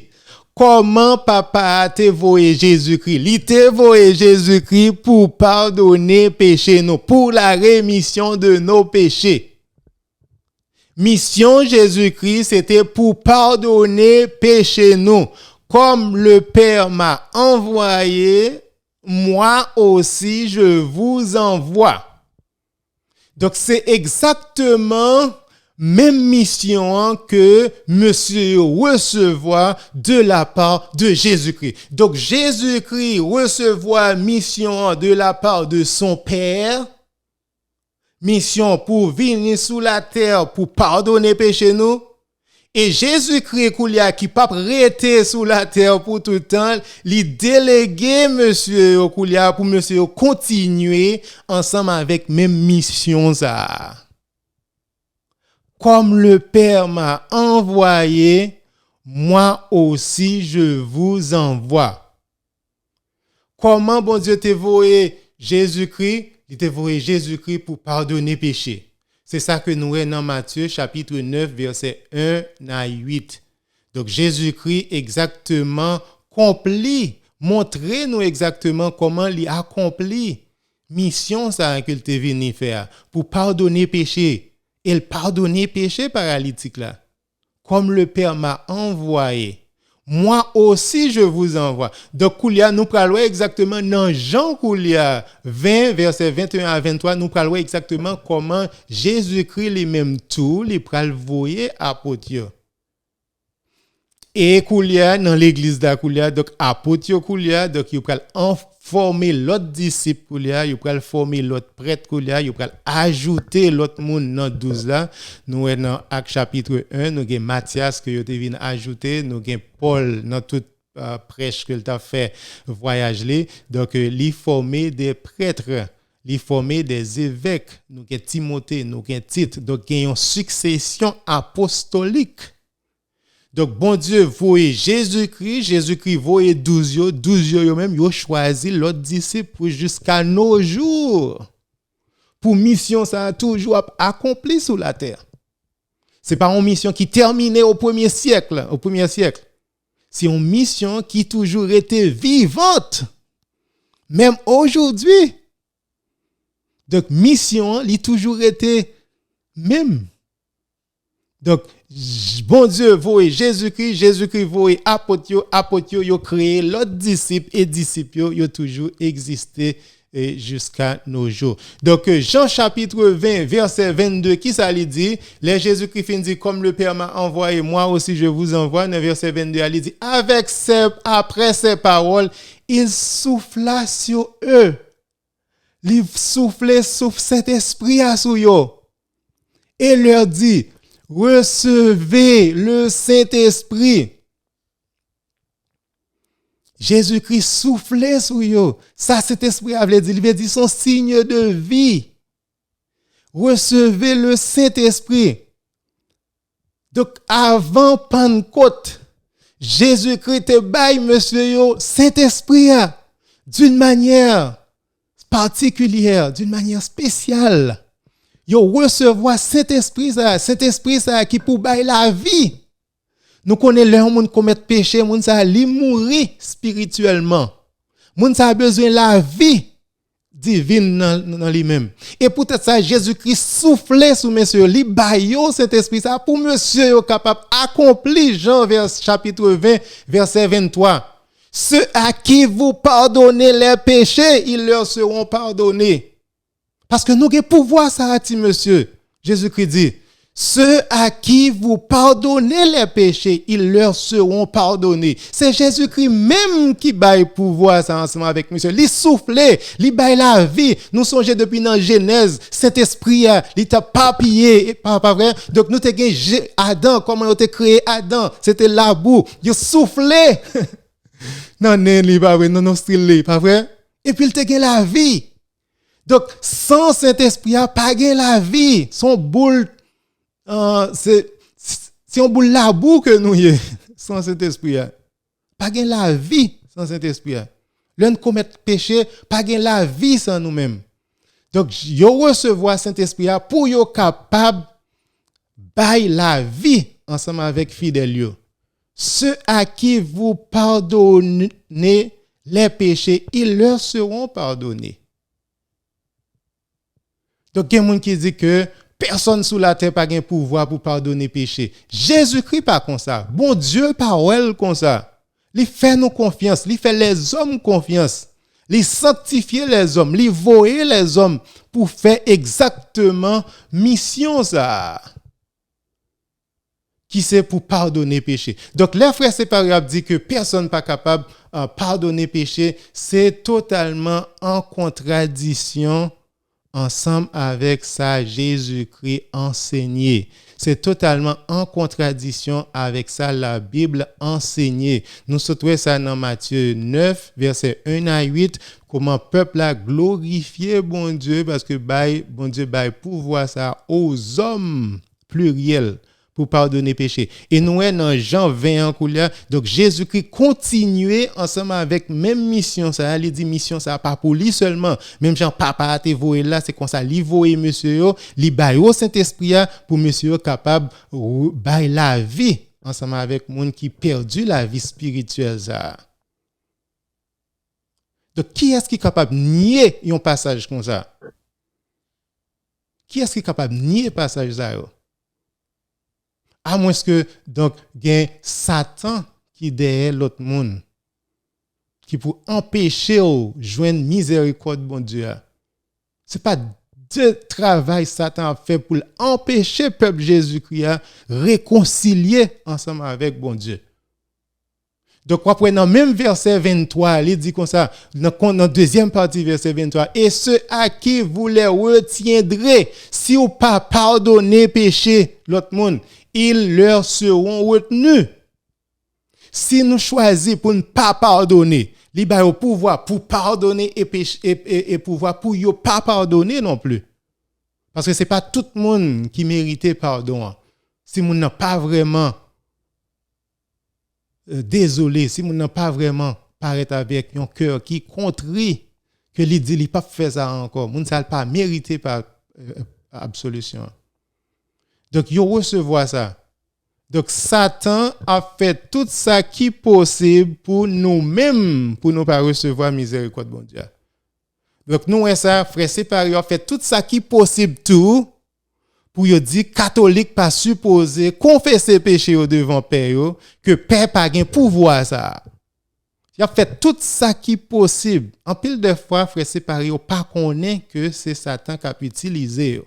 comment papa a envoyé Jésus-Christ. Il t'a envoyé Jésus-Christ pour pardonner péché nous, pour la rémission de nos péchés. Mission Jésus-Christ c'était pour pardonner péché nous. Comme le Père m'a envoyé, moi aussi je vous envoie. Donc c'est exactement même mission que monsieur recevoir de la part de Jésus-Christ. Donc Jésus-Christ recevoir mission de la part de son Père, mission pour venir sous la terre pour pardonner péché nous. Et Jésus-Christ qui pas rester sous la terre pour tout le temps, lui délégué monsieur pour monsieur continuer ensemble avec même mission ça. Comme le Père m'a envoyé, moi aussi je vous envoie. Comment bon Dieu t'a envoyé Jésus-Christ? Il t'a envoyé Jésus-Christ pour pardonner péché. C'est ça que nous voyons dans Matthieu chapitre 9 verset 1 à 8. Donc Jésus-Christ exactement montrer nous exactement comment il accomplit mission ça qu'il t'est venu faire pour pardonner péché. Il pardonner péché paralytique là. Comme le Père m'a envoyé, moi aussi je vous envoie. Donc nous parlons exactement dans Jean 20 verset 21 à 23, nous parlons exactement comment Jésus-Christ lui-même tout, il pral voyer apôtre. Et dans l'église d'Akoulia, donc apôtre donc il pral former l'autre disciple il pral former l'autre prêtre il pral ajouter l'autre monde dans 12 là. Nous dans Actes chapitre 1, nous avons Matthias que il vient ajouter, nous avons Paul dans toute prêche que il a fait voyage là. Donc il former des prêtres, il former des évêques, nous avons Timothée, nous avons Tite, donc il y a une succession apostolique. Donc, bon Dieu, voyez Jésus-Christ voyez 12 yo même, yo choisi l'autre disciple jusqu'à nos jours. Pour mission, ça a toujours accompli sur la terre. C'est pas une mission qui terminait au premier siècle. C'est une mission qui toujours été vivante. Même aujourd'hui. Donc, mission, il toujours été même. Donc, bon Dieu voyez Jésus-Christ voyez apôtre yo créé l'autre disciple et disciple yo toujours existé jusqu'à nos jours. Donc Jean chapitre 20 verset 22 qui ça lui dit, les Jésus-Christ dit comme le Père m'a envoyé, moi aussi je vous envoie. Dans verset 22 il dit après ces paroles, il souffla sur eux. Il soufflait sur cet esprit à sur eux et leur dit: recevez le Saint-Esprit. Jésus-Christ soufflait sur eux. Ça, cet esprit avait dit, il veut dire son signe de vie. Recevez le Saint-Esprit. Donc, avant Pentecôte, Jésus-Christ te baille, monsieur, Saint-Esprit, d'une manière particulière, d'une manière spéciale. Yo recevoir Saint-Esprit ça qui pour bailler la vie. Nous connaissons les gens qui commettent péché, moun ça li mourir spirituellement. Moun ça a besoin de la vie divine dans lui-même. Et peut-être ça Jésus-Christ soufflait sur monsieur, li bayo Saint-Esprit ça pour monsieur capable accomplir Jean chapitre 20 verset 23. Ceux à qui vous pardonnez les péchés, ils leur seront pardonnés. Parce que nous avons pouvoir ça à monsieur. Jésus-Christ dit, ceux à qui vous pardonnez les péchés, ils leur seront pardonnés. C'est Jésus-Christ même qui baille pouvoir ça ensemble avec monsieur. Il souffle, il baille la vie. Nous songeons depuis dans Genèse, cet esprit il t'a papillé, pas vrai? Donc nous t'ai Adam, comment on t'a créé Adam? C'était la boue. Il soufflait. Non, style, pas vrai? Et puis il t'a gagné la vie. Donc, sans Saint-Esprit, il n'y a pas de la vie. Son boule, c'est un boule la boue que nous y sans Saint-Esprit. Pas de la vie sans Saint-Esprit. L'un commet péché, pas de la vie sans nous-mêmes. Donc, yo recevoir Saint-Esprit pour yo capable bailler la vie ensemble avec fidèles. Ceux à qui vous pardonnez les péchés, ils leur seront pardonnés. Donc, il y a des gens qui disent que personne sous la terre n'a pas pouvoir pour pardonner péché. Jésus-Christ pas comme ça. Bon Dieu parole comme ça. Il fait nous confiance. Il fait les hommes confiance. Il sanctifie les hommes. Il voyer les hommes pour faire exactement mission ça. qui c'est pour pardonner péché. Donc, les frères séparés ont dit que personne n'est pas capable de pardonner péché. C'est totalement en contradiction ensemble avec ça Jésus-Christ enseigné. C'est totalement en contradiction avec ça la Bible enseignée. Nous trouvons ça dans Matthieu 9, verset 1 à 8, comment peuple a glorifié bon Dieu parce que bon Dieu bail pouvoir ça aux hommes pluriel pour pardonner péché. Et nous sommes dans Jean 20 en couleur. Donc Jésus-Christ continuait ensemble avec même mission ça. Il dit mission ça pas pour lui seulement. Même Jean papa a été voé là, c'est comme ça lui voé monsieur li bail au Saint-Esprit pour monsieur capable bail la vie ensemble avec monde qui perdu la vie spirituelle ça. Donc qui est-ce qui est capable de nier un passage comme ça? Qui est-ce qui est capable de nier passage ça? À moins que donc gain Satan qui derrière l'autre monde qui pour empêcher ou joindre miséricorde bon Dieu. C'est pas de travail Satan a fait pour empêcher peuple Jésus-Christ à réconcilier ensemble avec bon Dieu. Donc après dans même verset 23, il dit comme ça dans deuxième partie verset 23, et ceux à qui vous les retiendrez si vous pas pardonner péché l'autre monde, ils leur seront retenus. Si nous choisissons pour ne pas pardonner, il a au pouvoir pour pardonner et pouvoir pour ne pas pardonner non plus. Parce que ce n'est pas tout le monde qui mérite pardon. Si on n'a pas vraiment désolé, si on n'a pas vraiment paraît avec un cœur qui contrit, que il dit il pas faire ça encore, on ne pas mérité par absolution. Donc, il recevoir ça. Donc, Satan a fait tout ça qui est possible pour nous-mêmes, pour ne pas recevoir miséricorde, bon Dieu. Donc, nous, ça, frères séparés, a fait tout ça qui est possible tout, pour dire catholique pas supposé confesser péché au devant Père, que Père pas gain pouvoir ça. Il a fait tout ça qui est possible. En pile de fois, frères séparés, pas connaît que c'est Satan qui a utilisé.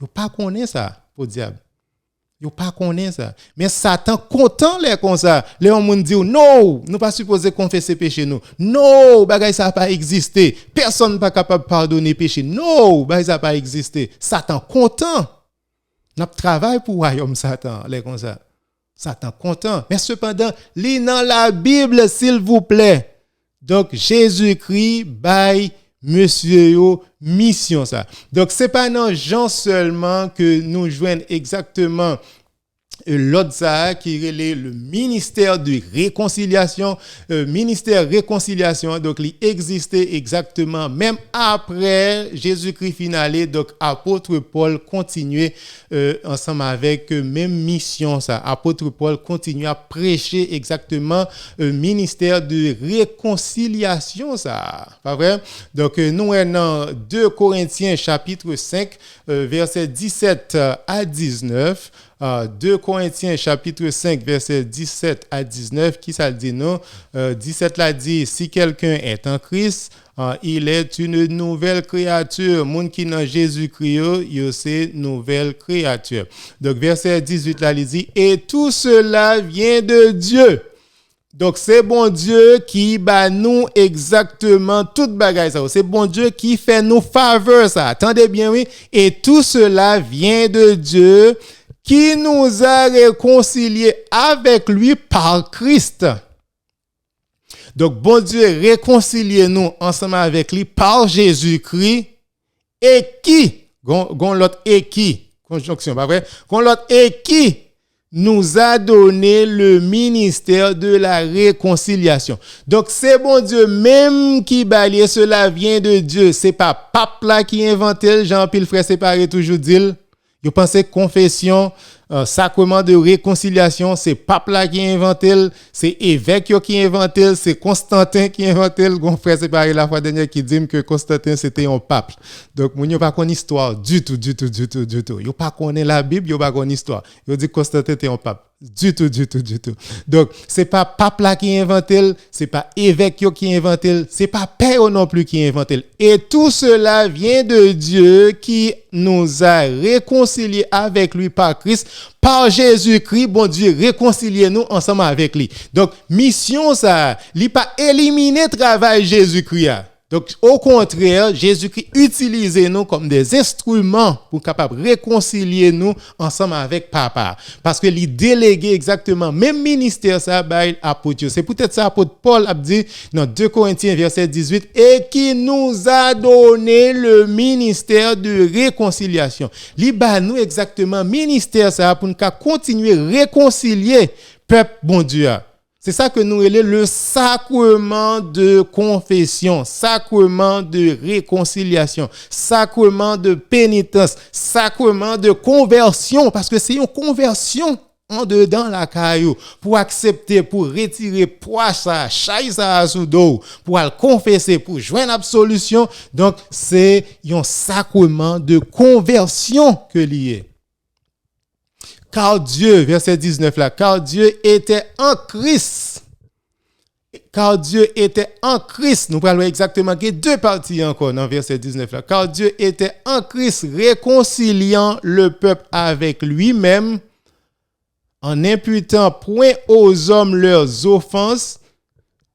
Yo pas connaît ça pour diable. Yo pas connaît ça. Mais Satan content les comme ça. Les gens dit non, nous pas supposé confesser péché nous. Non, bagay ça pas existé. Personne pas capable pardonner péché. Non, bagay ça pas existé. Satan content. N'a travail pour royaume Satan les comme ça. Satan content. Mais cependant, lis dans la Bible s'il vous plaît. Donc Jésus-Christ bail monsieur yo mission ça. Donc c'est pas dans Jean seulement que nous joignons exactement l'autre ça qui est le ministère de réconciliation, donc il existait exactement même après Jésus-Christ finalé. Donc apôtre Paul continuait ensemble avec même mission ça. Apôtre Paul continue à prêcher exactement ministère de réconciliation ça. Pas vrai? Donc nous sommes dans 2 Corinthiens chapitre 5 verset 17 à 19. 2 Corinthiens chapitre 5 verset 17 à 19 qui ça dit non 17 là dit si quelqu'un est en Christ il est une nouvelle créature monde qui dans Jésus-Christ c'est nouvelle créature. Donc verset 18 là il dit et tout cela vient de Dieu. Donc c'est bon Dieu qui bat nous exactement toute bagaille ça. C'est bon Dieu qui fait nous faveur ça. Attendez bien oui, et tout cela vient de Dieu qui nous a réconciliés avec lui par Christ. Donc, bon Dieu réconcilie nous ensemble avec lui par Jésus-Christ et qui, gon l'autre et qui, conjonction, pas vrai? Gon l'autre et qui nous a donné le ministère de la réconciliation. Donc, c'est bon Dieu même qui balaye, cela vient de Dieu. C'est pas pape là qui inventé, Jean-Pile frère séparé toujours dit. Vous pensez confession, sacrement de réconciliation, c'est pape là qui a inventé, c'est évêque qui a inventé, c'est Constantin qui a inventé. Mon frère séparé la fois dernière qui dit que Constantin c'était un pape. Donc mon yo pas connaît histoire du tout. Yo pas connaît la Bible, yo pas connaît histoire. Yo dit Constantin était un pape. Du tout, du tout, du tout. Donc, c'est pas pape là qui invente, c'est pas évêque qui invente, c'est pas père non plus qui invente. Et tout cela vient de Dieu qui nous a réconciliés avec lui par Christ, par Jésus-Christ. Bon Dieu, réconciliez nous ensemble avec lui. Donc, mission ça, il pas éliminer travail Jésus-Christ. Donc, au contraire, Jésus-Christ utilise nous comme des instruments pour capable réconcilier nous ensemble avec Papa. Parce que il délégue exactement même ministère ça by apôtre. C'est peut-être ça apôtre Paul a dit dans 2 Corinthiens verset 18 et qui nous a donné le ministère de réconciliation. Il ba nous exactement ministère ça pour nous continuer réconcilier peuple bon Dieu. C'est ça que nous appelons le sacrement de confession, sacrement de réconciliation, sacrement de pénitence, sacrement de conversion, parce que c'est une conversion en dedans la caillou pour accepter, pour retirer poids ça, chaise ça sous dos, pour le confesser, pour joindre la solution. Donc c'est un sacrement de conversion que lié. Car Dieu, verset 19 là, car Dieu était en Christ. Car Dieu était en Christ. Nous parlons exactement que deux parties encore dans verset 19 là. Car Dieu était en Christ, réconciliant le peuple avec lui-même, en n'imputant point aux hommes leurs offenses.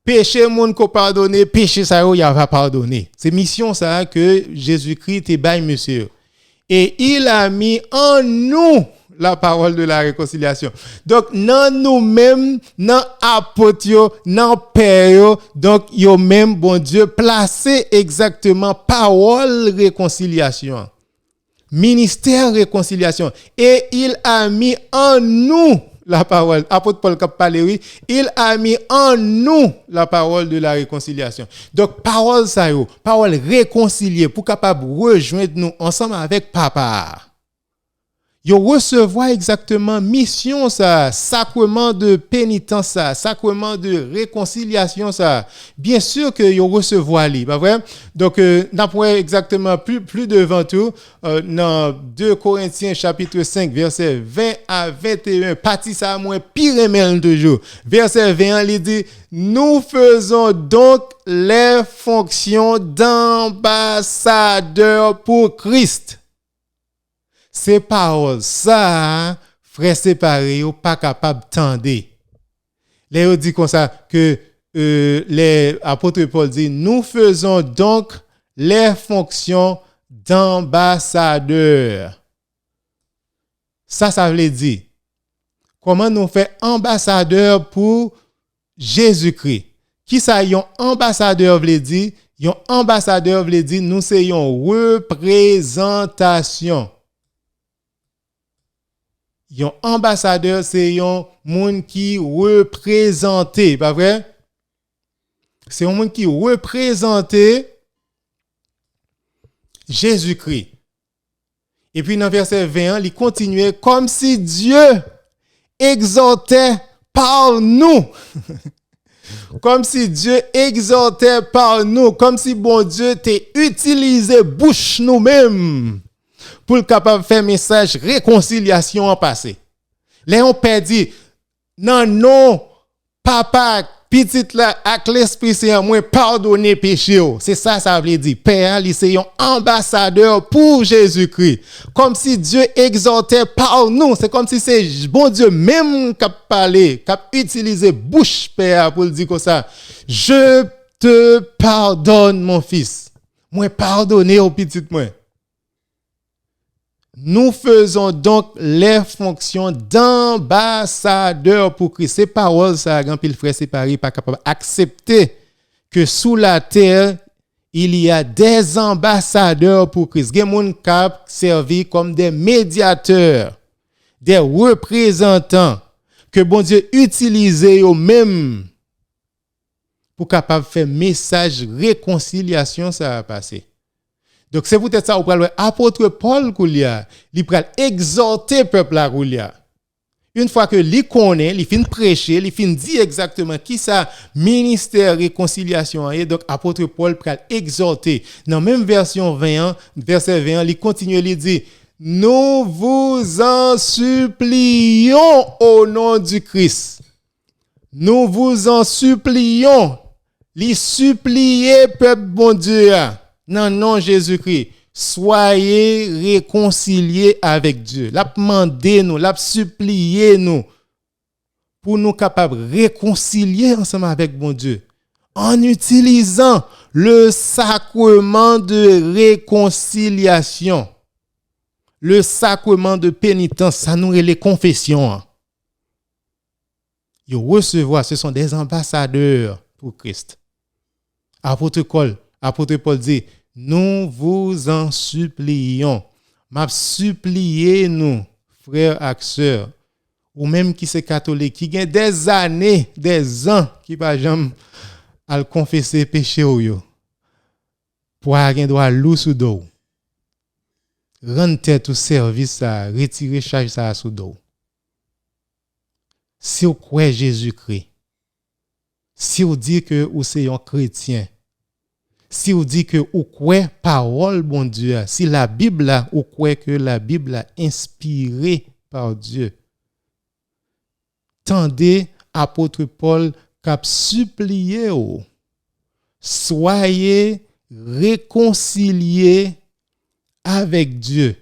Péché moun ko pardonné, péché ça y va pardonner. C'est mission ça que Jésus-Christ te bail monsieur. Et il a mis en nous la parole de la réconciliation. Donc, dans nous-mêmes, dans apôtres, dans père, donc, yo même, bon Dieu, placé exactement parole réconciliation. Ministère réconciliation. Et il a mis en nous la parole. Apôtre Paul qui parle, oui. Il a mis en nous la parole de la réconciliation. Donc, parole ça yo, parole réconciliée pour capable rejoindre nous ensemble avec Papa. Yo recevoir exactement mission ça, sacrement de pénitence ça, sacrement de réconciliation ça. Bien sûr que yo recevoir li, pas vrai? Donc d'après exactement plus devant tout dans 2 Corinthiens chapitre 5 verset 20 à 21, partie ça moins pire même toujours. Verset 20 il dit nous faisons donc les fonctions d'ambassadeurs pour Christ. Ces paroles, ça, frère séparé, ou pas capable d'entendre. Là, on dit comme ça que les apôtres Paul dit, nous faisons donc les fonctions d'ambassadeurs. Ça veut dire, comment nous faisons ambassadeurs pour Jésus-Christ. Qui ça, yon ambassadeur veut dire? Yon ambassadeur veut dire, nous c'est une représentation. Yon ambassadeur, c'est yon monde qui représente, pas vrai? C'est un monde qui représente Jésus-Christ. Et puis dans verset 20, il continuait comme si Dieu exhortait par nous. Comme si Dieu exhortait par nous, comme si bon Dieu t'a utilisé bouche nous-mêmes pour le capable faire message réconciliation en passé. Là on père dit non papa petite là avec l'esprit saint moi pardonner péché. C'est ça veut dire père il c'est un ambassadeur pour Jésus-Christ. Comme si Dieu exhortait par nous, c'est comme si c'est bon Dieu même qui a parlé, qui a utilisé bouche père pour le dire comme ça. Je te pardonne mon fils. Moi pardonner au petit moi. Nous faisons donc les fonctions d'ambassadeurs pour Christ. Ces paroles, ça, grand pile frère séparé, pas capable d'accepter que sous la terre, il y a des ambassadeurs pour Christ. Il y a des gens qui servi comme des médiateurs, des représentants que bon Dieu utilise eux-mêmes pour capable faire message réconciliation, ça va passer. Donc c'est peut-être ça où l'apôtre Paul koulia, il pral exhorter peuple là koulia. Une fois que li connaît, il fin prêcher, il fin dit exactement qui ça ministère réconciliation et donc apôtre Paul pral exhorter. Dans même version 20, verset 20, il continue il dit nous vous en supplions au nom du Christ. Nous vous en supplions. Les supplier, peuple bon Dieu, dans le nom de Jésus-Christ. Soyez réconciliés avec Dieu. L'a demandé nous, l'a supplié nous pour nous capables de réconcilier ensemble avec bon Dieu en utilisant le sacrement de réconciliation. Le sacrement de pénitence, ça nous est les confessions. Ils recevoir, ce sont des ambassadeurs pour Christ. Apôtre Paul dit, nous vous en supplions. M'a supplié nous, frères et sœurs, ou même qui c'est catholique, qui gagne des années, des ans, qui pas jamais à confesser péché ou yo. Pour avoir droit loup sous dos. Rendre tête au service ça, retirer charge ça sous dos. Si vous croyez Jésus-Christ, si vous dites que vous êtes un chrétien, si vous dites que vous croyez parole bon Dieu, si la Bible là, vous croyez que la Bible est inspirée par Dieu, tendez apôtre Paul cap supplier soyez réconciliés avec Dieu.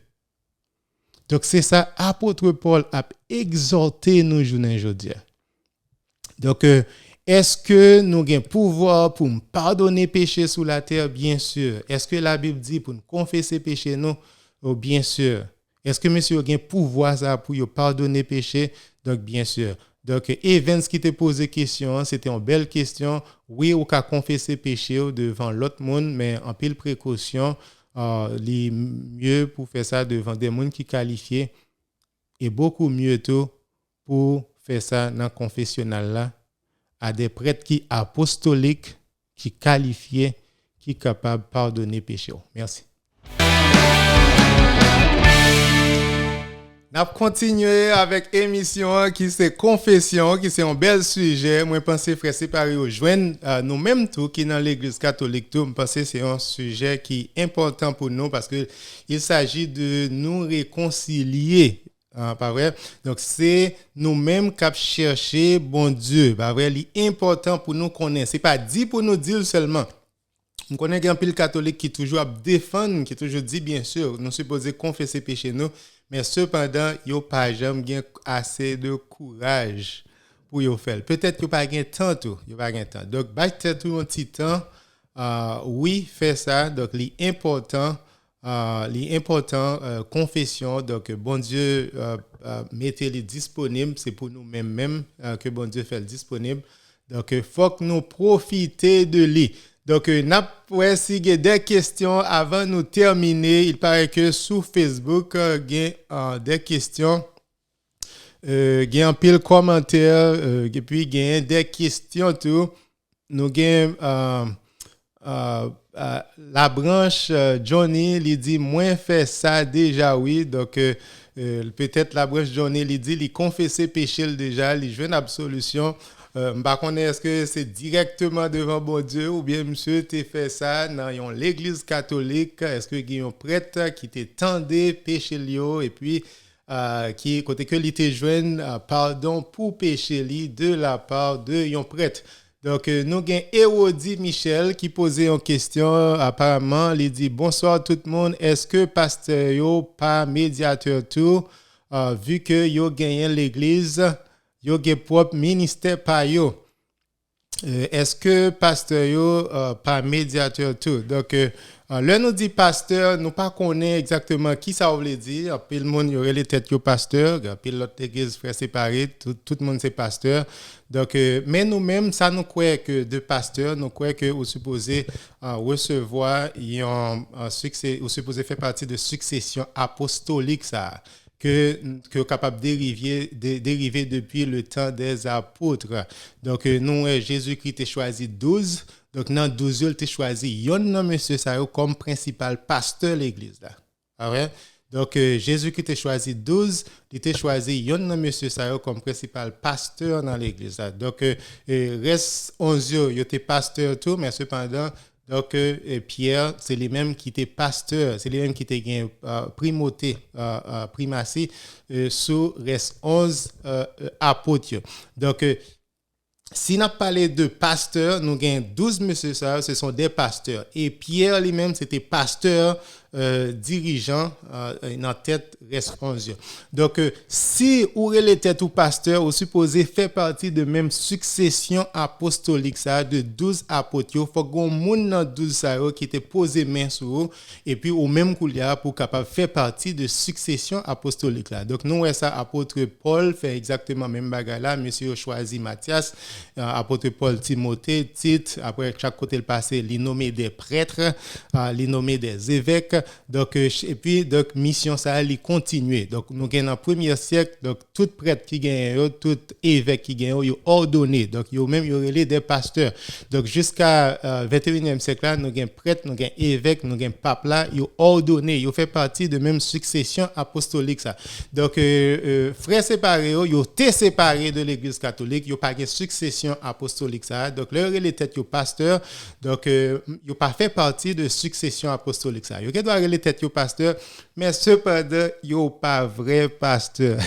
Donc c'est ça apôtre Paul a exhorté nous aujourd'hui. Donc est-ce que nous avons pouvoir pour nous pardonner péché sur la terre? Bien sûr. Est-ce que la Bible dit pour nous confesser péché nous? Oh, bien sûr. Est-ce que monsieur a pouvoir ça pour nous pardonner péché? Donc bien sûr. Donc Evans qui t'a posé question, c'était une belle question. Oui, on peut confesser péché devant l'autre monde, mais en pile précaution, les mieux pour faire ça devant des gens qui qualifiés et beaucoup mieux tout pour faire ça dans le confessionnal là à des prêtres qui apostoliques, qui qualifiés, qui capables de pardonner péché. Merci. On continuer avec émission qui c'est confession, qui c'est un bel sujet. Moi, je pense frère séparé au joindre nous-mêmes tout qui dans l'église catholique tout, je pense que c'est un sujet qui est important pour nous parce que il s'agit de nous réconcilier. Pas vrai? Donc, c'est nous-mêmes qui chercher bon Dieu. Pas vrai? C'est important pour nous connaître. C'est pas dit pour nous dire seulement. On connaît un pile catholique qui toujours défend, qui toujours dit bien sûr, nous supposons confesser péché nous, mais cependant, yo pas jamais assez de courage pour yo faire. Peut-être que pas gain temps tout, yo pas gain temps. Donc battre tout un petit temps, oui, faire ça. Donc l'important confession. Donc bon Dieu mettez-les disponibles, c'est pour nous même que bon Dieu fait disponible. Donc faut que nous profiter de lui. Donc, n'a pas si des questions avant de nous terminer. Il paraît que sur Facebook, il y a des questions. Il y a un pile commentaire. Et puis, il y a des questions tout. Nous avons la branche Johnny, il dit, moi, fait ça déjà, oui. Donc, peut-être la branche Johnny, il dit, il confesse péché déjà, il joue une absolution. Par contre, est-ce que c'est directement devant bon Dieu ou bien monsieur t'es fait ça dans l'église catholique? Est-ce que il y a un prêtre qui t'est tendé péché lio et puis qui côté que il te joigne pardon pour péché li de la part de un prêtre? Donc nous avons Hérodi Michel qui posait une question apparemment, il dit bonsoir tout le monde, est-ce que pasteur yo pas médiateur tout vu que yo gagné l'église yo gen propre ministère pa yo. Est-ce que pasteur yo pas médiateur tout? Donc là nous dit pasteur, nous pas connaît exactement qui ça veut dire. Puis le monde y aurait les têtes yo pasteur, puis l'autre église frère séparé, tout le monde c'est pasteur. Donc mais nous-mêmes ça nous croit que de pasteur, nous croit que vous supposez recevoir un succès, vous supposez faire partie de succession apostolique ça. Que capable de dériver depuis le temps des apôtres. Donc nous Jésus-Christ a choisi 12. Donc dans 12 il a choisi yon monsieur ça comme principal pasteur l'église là. Ah ouais? Donc Jésus-Christ a choisi 12, il a choisi yon monsieur ça comme principal pasteur dans l'église là. Donc reste 11 il était pasteur tout mais cependant Donc, Pierre, c'est les mêmes qui étaient pasteurs, c'est les mêmes qui étaient primauté, primacé sur les 11 apôtres. Donc, si nous parlé de pasteurs, nous avons 12 messieurs, ça, ce sont des pasteurs. Et Pierre lui-même, c'était pasteur dirigeant dans tête reste 11. Donc, si vous les têtes ou pasteur, vous supposez faire partie de même succession apostolique ça, de 12 apôtres. Il faut qu'on monde dans 12 ça qui était posé main sur eux et puis au même coup là pour capable faire partie de succession apostolique là. Donc nous ça apôtre Paul fait exactement même bagarre là, monsieur choisi Matthias, apôtre Paul Timothée, Tite, après chaque côté le passé, il nommé des prêtres, il nommé des évêques. Donc et puis donc mission ça elle continuer. Donc nous gagne dans le premier siècle donc tout prêtre qui gagne tout évêque qui gagne yo ordonné. Donc yo même yo relé des pasteurs. Donc jusqu'à 21e siècle là nous gagne prêtre, nous gagne évêque, nous gagne pape là, yo ordonné, yo fait partie de même succession apostolique ça. Donc frères séparés yo té séparés de l'église catholique, yo pas gagne succession apostolique ça. Donc leur les têtes yo pasteur. Donc yo pas fait partie de succession apostolique ça. Yo doit les têtes yo pasteur, mais cependant yo pas vrai pasteur.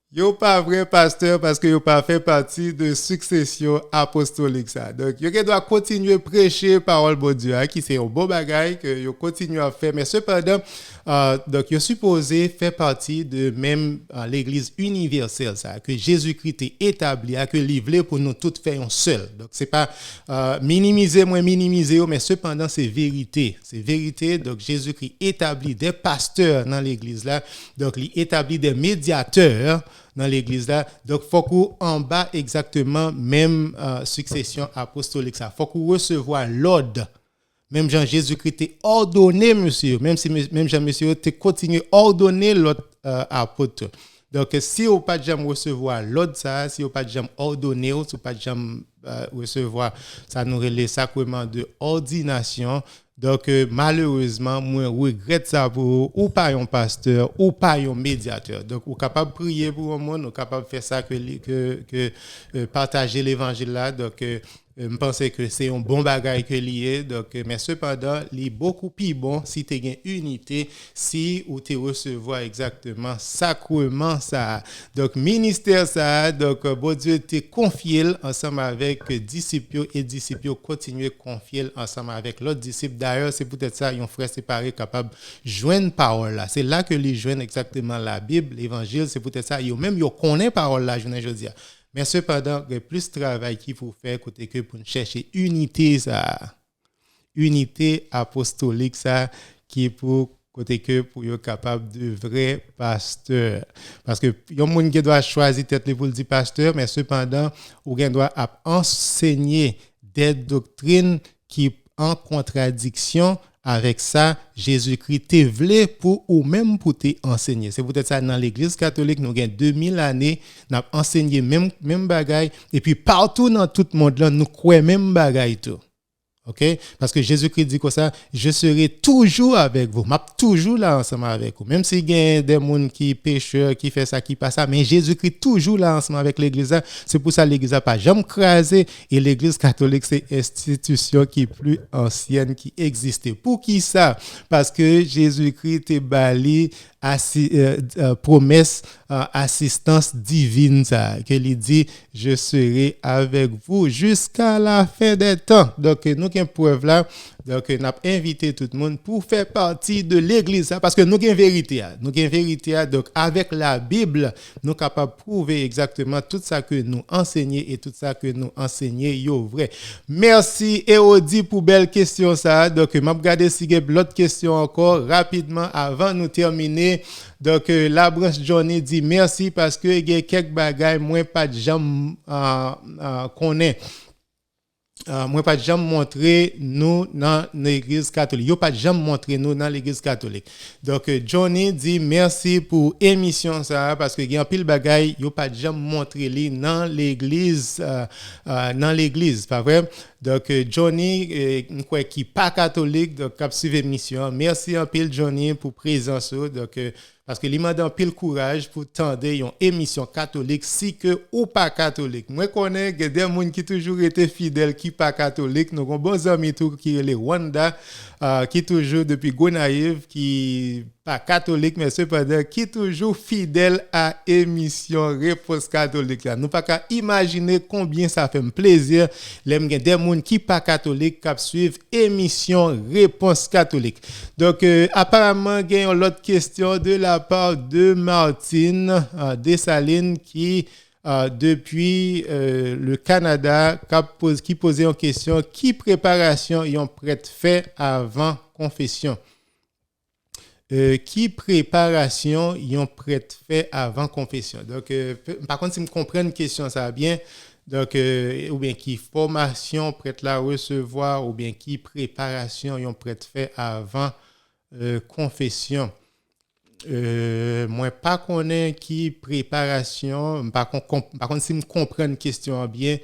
Yo pas vrai pasteur parce que yo pas fait partie de succession apostolique ça. Donc yo doit continuer à prêcher parole de Dieu qui c'est un beau bagage que yo continue à faire mais cependant donc yo supposé faire partie de même l'église universelle ça que Jésus-Christ est établi que livré pour nous toutes faire un seul. Donc c'est pas minimiser mais cependant c'est vérité. C'est vérité donc Jésus-Christ établit des pasteurs dans l'église là. Donc il établit des médiateurs dans l'église là. Donc faut qu'on bas exactement même succession apostolique ça. Faut qu'on recevoir l'ordre. Même Jean Jésus-Christ est ordonné monsieur, même si même Jean monsieur te continue ordonner l'autre apôtre. Donc si on pas jamais recevoir l'ordre ça, si on pas jamais ordonner, si on pas jamais recevoir ça nous les sacrements de ordination. Donc malheureusement moi regrette ça pour ou pas un pasteur ou pas un médiateur. Donc ou capable prier pour un monde, ou capable faire ça que partager l'évangile là. Donc je pense que c'est un bon bagage que lié donc mais cependant il est beaucoup plus bon si tu as une unité si ou tu recevoir exactement sacrement ça donc ministère ça donc bon Dieu te confié ensemble avec disciples et disciples continuer confier ensemble avec l'autre disciple d'ailleurs c'est peut-être ça un frère séparé capable joindre parole là c'est là que les joignent exactement la Bible l'évangile c'est peut-être ça yo même yo connaît parole là je ne dis mais cependant, il y a plus de travail qu'il faut faire côté que pour chercher unité ça, unité apostolique ça qui est pour côté que pour être capable de vrai pasteur parce que il y a un monde qui doit choisir tête pour le dire pasteur mais cependant ou doit enseigner des doctrines qui en contradiction avec ça, Jésus-Christ te voulait pour ou même pour te enseigner. C'est peut-être ça dans l'église catholique, nous avons 2000 années, nous avons enseigné même bagaille et puis partout dans tout le monde là, nous croyons même bagaille tout. OK? Parce que Jésus-Christ dit comme ça, je serai toujours avec vous. M'a toujours là ensemble avec vous. Même s'il y a des gens qui pécheurs, qui fait ça, qui passe ça, mais Jésus-Christ toujours là ensemble avec l'église. C'est pour ça que l'église n'a pas jamais crasé et l'église catholique c'est institution qui est plus ancienne qui existait. Pour qui ça? Parce que Jésus-Christ est bali promesse assistance divine ça que il dit je serai avec vous jusqu'à la fin des temps. Donc nous avons preuve là donc n'a invité tout le monde pour faire partie de l'église parce que nous avons vérité donc avec la Bible nous capable prouver exactement tout ça que nous enseigner et tout ça que nous enseigner yo vrai. Merci Eodi pour belle question ça. Donc m'a regarder si il y a l'autre question encore rapidement avant nous terminer. Donc la branche Johnny dit merci parce que il y a quelques bagages moi pas de jamais connaît moi pas jamais montré nous dans l'église catholique. Yo pas jamais montré nous dans l'église catholique. Donc Johnny dit merci pour émission ça parce que il y a un pile bagaille yo pas jamais montré li dans l'église pas vrai. Donc Johnny quoi qui pas catholique donc cap suivre émission. Merci un pile Johnny pour présence donc parce que li mande en pile courage pour tendre une émission catholique si que ou pas catholique. Moi connais que des gens qui toujours été fidèles qui pas catholique, nous avons bons amis tout qui les Wanda qui toujours depuis Gonaïve qui pas catholique mais cependant qui toujours fidèle à émission Réponse catholique là. Nous pas qu'à imaginer combien ça fait plaisir les des gens qui pas catholique qui suivent émission Réponse catholique. Donc apparemment il y a une autre question de la part de Martine Dessalines qui depuis le Canada qui posait une question: qui préparation y ont prêtre fait avant confession? Qui préparation y ont prêtre fait avant confession? Donc par contre si me comprendre question ça bien, donc ou bien qui formation prêtre la recevoir ou bien qui préparation y ont prêtre fait avant confession? Moi pas connais qui préparation par contre si me comprendre question bien,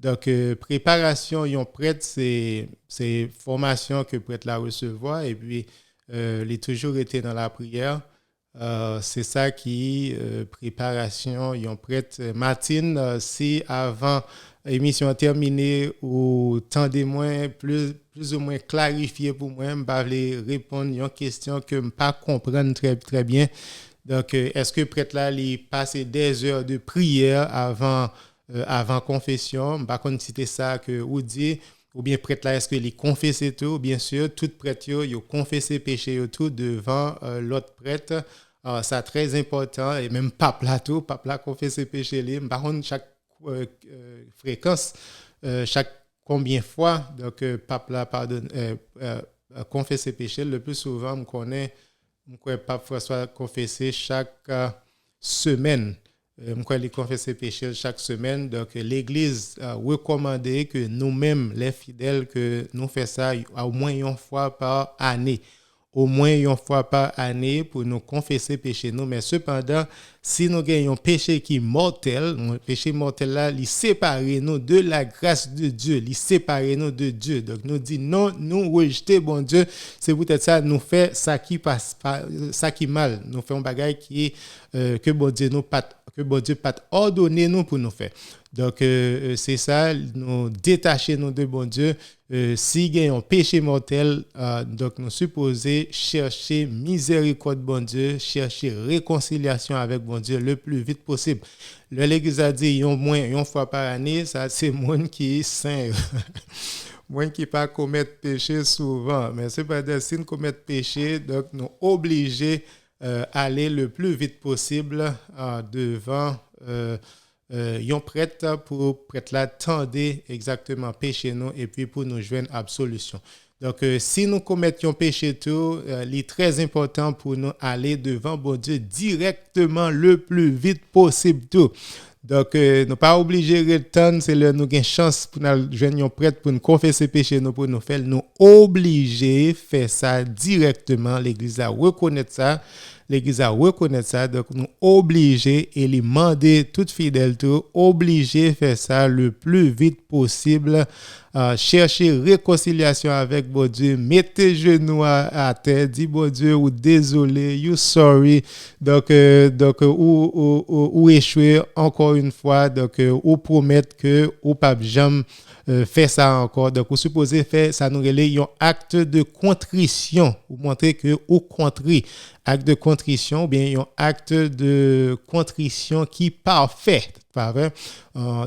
donc préparation yon prêtre c'est formation que prêtre la recevoir et puis il est toujours été dans la prière. C'est ça qui préparation yon prêtre. Martine, si avant émission terminée ou tendez-moi plus ou moins clarifié pour moi, m'pa vle répondre une question que m'pa comprendre très bien. Donc est-ce que prêtre là il passe des heures de prière avant confession? M'pa connait citer ça que ou dit ou bien prêtre là est-ce que il confesse tout? Bien sûr, tout prêtre yo confesse péché tout devant l'autre prêtre. Ça très important et même pape là confesse péché li. Par contre chaque fréquence chaque combien fois donc pape là pardonne confesser péché le plus souvent me connaît pape François confesser chaque semaine me connaît confesser péché chaque semaine. Donc l'église recommandé que nous-mêmes les fidèles que nous fait ça au moins une fois par année, au moins une fois par année pour nous confesser péché nous. Mais cependant, si nous gagnons péché qui est mortel, péché mortel là, il sépare nous de la grâce de Dieu, il sépare nous de Dieu. Donc nous dit non, nous rejeter bon Dieu, c'est peut-être ça nous fait ça qui passe ça qui mal, nous fait un bagage qui que bon Dieu nous pas que bon Dieu pas ordonné nous pour nous faire. Donc c'est ça, nous détacher nous de bon Dieu. Si il y a un péché mortel, donc nous supposons chercher miséricorde bon Dieu, chercher réconciliation avec bon Dieu le plus vite possible. L'Église a dit au moins une fois par année, ça c'est monde qui est saint. Moi qui pas commettre péché souvent, mais c'est pas dire si nous commettre péché, donc nous obligés aller le plus vite possible devant yon prêtre pour prêtre là tendre exactement péché nous et puis pour nous joindre absolution. Donc si nous commettons péché tout, il est très important pour nous aller devant bon Dieu directement le plus vite possible tout. Donc nous pas obligé de attendre, c'est là nous gain chance pour nous joindre prêtre pour nous confesser péché nous pour nous faire, nous obligé faire ça directement. L'église a reconnaître ça. L'église a reconnaître ça, donc nous obligés et les demander toute fidèle tout obligés faire ça le plus vite possible. Chercher réconciliation avec bon Dieu, mettez genoux à terre, dit bon Dieu ou désolé, you sorry. Donc ou échouer encore une fois, donc ou promettre que ou pas jamais fait ça encore. Donc vous supposez faire ça nous relève un acte de contrition ou montrer que ou contrit, acte de contrition ou bien un acte de contrition qui parfait, pas vrai, un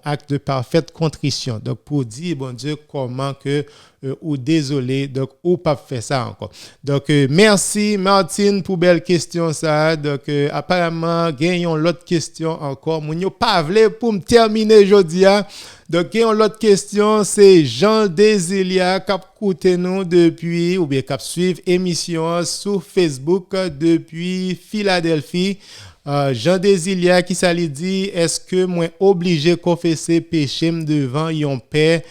acte de parfaite contrition. Donc pour dire bon Dieu comment que ou désolé, donc ou pas faire ça encore. Donc merci Martine pour belle question ça. Donc apparemment gagnons l'autre question encore. Moun yo pas vle pour me terminer jodi a. Donc gagnons l'autre question, c'est Jean Désilia qui écoute nous depuis ou bien qui suivre émission sur Facebook depuis Philadelphie. Jean Désilia qui ça lui dit, est-ce que moi obligé confesser péché devant yon père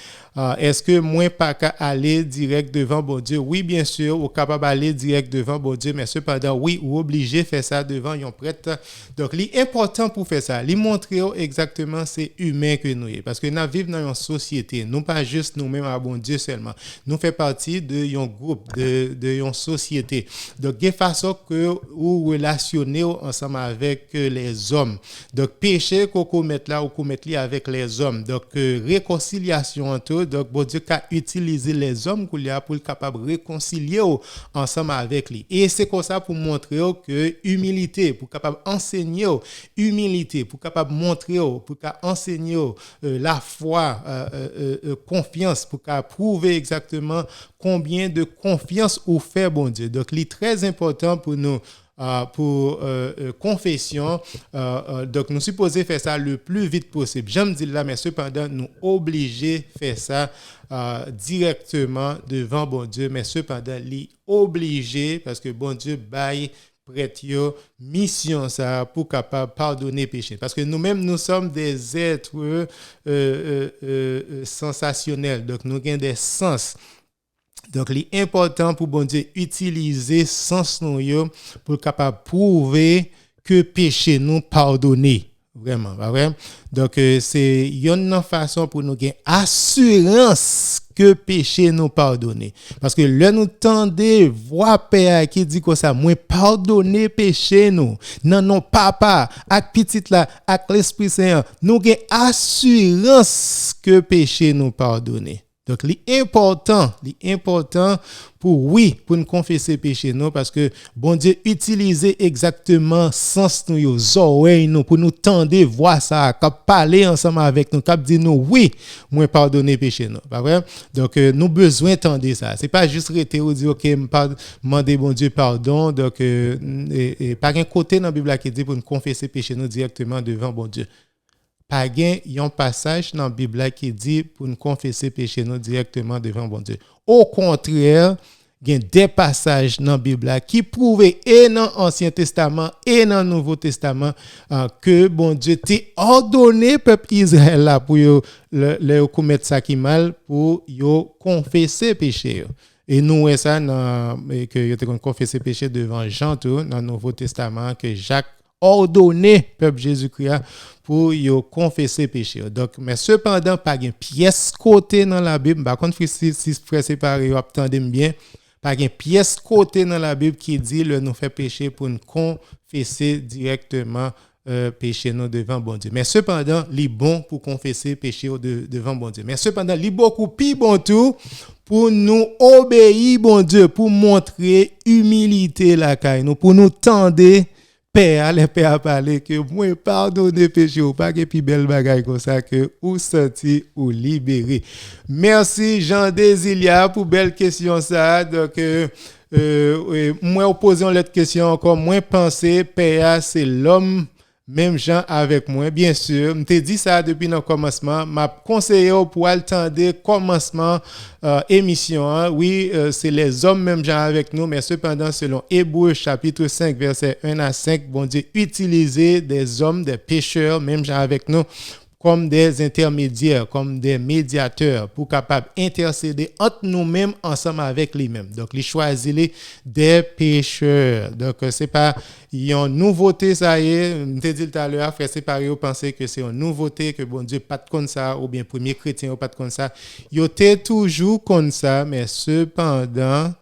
est-ce que moi pas qu'à aller direct devant bon Dieu? Oui, bien sûr, ou capable d'aller direct devant bon Dieu, mais cependant, oui, ou obligé faire ça devant un prêtre. Donc, l'important pour faire ça, lui montrer exactement c'est humain que nous sommes. Parce que nous vivons dans une société, nous pas juste nous-mêmes à bon Dieu seulement. Nous faisons partie d'un groupe, de une société. Donc, il y a façon que vous relationnez ensemble avec les hommes. Donc, péché qu'on commet là, ou commet avec les hommes. Donc, réconciliation entre eux. Donc, bon Dieu a utilisé les hommes pour être capable de réconcilier ensemble avec lui. Et c'est comme ça pour montrer que humilité, pour capable enseigner humilité, pour capable montrer, pour capable enseigner la foi, confiance, pour capable prouver exactement combien de confiance ou fait bon Dieu. Donc, il est très important pour nous. Pour confession, donc nous supposons faire ça le plus vite possible. J'aime dire là, mais cependant, nous obligés de faire ça directement devant bon Dieu, mais cependant, les obligés, parce que bon Dieu baille prête mission ça pour capable pardonner péché, parce que nous-mêmes nous sommes des êtres sensationnels, donc nous avons des sens. Donc, l'important pour bon Dieu utiliser sens nous pour capable prouver que péché nous pardonné. Vraiment, pas vrai? Donc, c'est une façon pour nous gagner assurance que péché nous pardonné. Parce que là, nous tendez voir Père qui dit que ça, moi pardonner péché nous. Non, papa, avec petit là, avec l'Esprit Saint, nous gagnons assurance que péché nous pardonné. Donc, l'important pour nous confesser péché nous, parce que bon Dieu utilise exactement sens nous, oreilles nous, pour nous tendre voir ça, cap parler ensemble avec nous, cap dire nous oui, moi pardonner péché nous, pas vrai? Donc nous besoin tendre ça. C'est pas juste rester ou dire OK, demander bon Dieu pardon. Donc par un côté dans la Bible qui dit pour nous confesser péché nous directement devant bon Dieu. Pas un passage dans la Bible qui dit pour nous confesser péché nous directement devant bon Dieu. Au contraire, il y a des passages dans la Bible qui prouvent et dans l'Ancien Testament et dans le Nouveau Testament que bon Dieu t'a ordonné peuple Israël là pour le commettre ça qui mal pour confesser péché. Et nous ça que il a confessé péché devant Jean tout dans le Nouveau Testament que Jacques ordonné peuple Jésus-Christ pour confesser péché. Donc mais cependant pas une pièce côté dans la Bible. Par contre si frère séparé attendez bien, pas une pièce côté dans la Bible qui dit le nous fait péché pour nous confesser directement péché nous devant bon Dieu. Mais cependant, il est bon pour confesser péché devant bon Dieu. Mais cependant, il est beaucoup plus bon tout pour nous obéir bon Dieu, pour montrer humilité la caille nous, pour nous tendre Père, les pères a parlé que moi pardonner péché ou pas que plus belle bagaille comme ça que ou sorti ou libéré. Merci Jean Désilia pour belle question ça. Donc moi poser une autre question encore moins penser Père c'est l'homme même gens avec moi, bien sûr. Je t'ai dit ça depuis le commencement. M'a conseillé pour attendre commencement émission. Hein. Oui, c'est les hommes même gens avec nous, mais cependant, selon Hébreux chapitre 5, verset 1 à 5, bon Dieu, utiliser des hommes, des pécheurs, même gens avec nous, comme des intermédiaires, comme des médiateurs pour capable intercéder entre nous-mêmes ensemble avec lui-même. Donc, il choisit des pécheurs. Donc, c'est pas une nouveauté, ça y est. Je t'ai dit tout à l'heure, frère séparé, vous pensez que c'est une nouveauté, que bon Dieu pas comme ça, ou bien premier chrétien, pas comme ça. Il était toujours comme ça, mais cependant,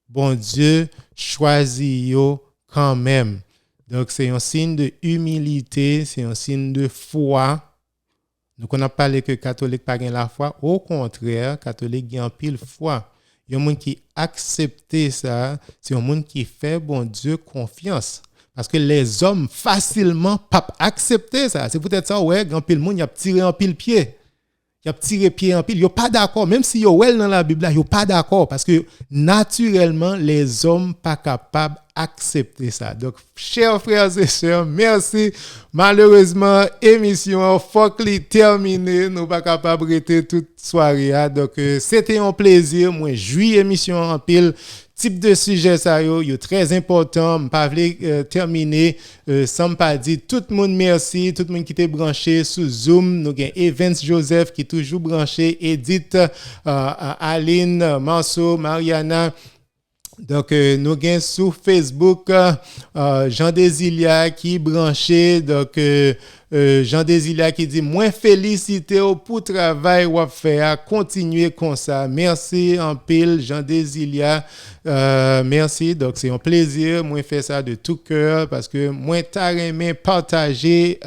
bon Dieu choisit yo quand même. Donc, c'est un signe de humilité, c'est un signe de foi. Donc, on a parlé que catholique pas gain la foi. Au contraire, catholique gain pile foi. Il y a un monde qui accepte ça. C'est un monde qui fait bon Dieu confiance. Parce que les hommes facilement pas accepter ça. C'est peut-être ça, ouais, grand pile monde, il a tiré en pile pied. Il a tiré pied en pile. Ils sont pas d'accord. Même si ils sont dans la Bible, ils sont pas d'accord. Parce que naturellement, les hommes pas capables d'accepter ça. Donc, chers frères et sœurs, merci. Malheureusement, l'émission faut qu'elle termine. Nous pas capables de rester toute soirée. Donc, c'était un plaisir. Moi, jouis émission en pile. type de sujet ça yo très important. Je pas terminer sans pas dire tout le monde merci, tout le monde qui était branché sous Zoom. Nous avons Evans Joseph qui est toujours branché, Edith, Aline, Manso, Mariana. Donc, nous avons sur Facebook Jean Desilia qui est branché. Donc, Jean Desilia qui dit moi félicité pour le travail ou faire continuer comme ça. Merci en pile Jean Desilia. Merci. Donc, c'est un plaisir. Moi, faire ça de tout cœur parce que moi, t'as aimé partager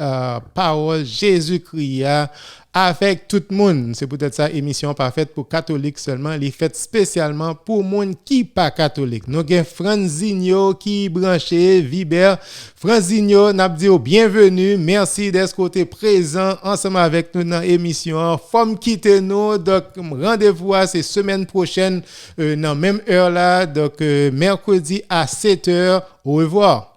parole Jésus-Christ avec tout le monde. C'est peut-être ça émission parfaite pour catholiques seulement, les fêtes spécialement pour monde qui pas catholique. Nous avons Franzinho qui branché Viber. Franzinho, n'a dit bienvenue, merci d'être côté présent ensemble avec nous dans l'émission. Femme quitter nous, donc rendez-vous c'est semaine prochaine dans même heure là, donc mercredi à 7h. Au revoir.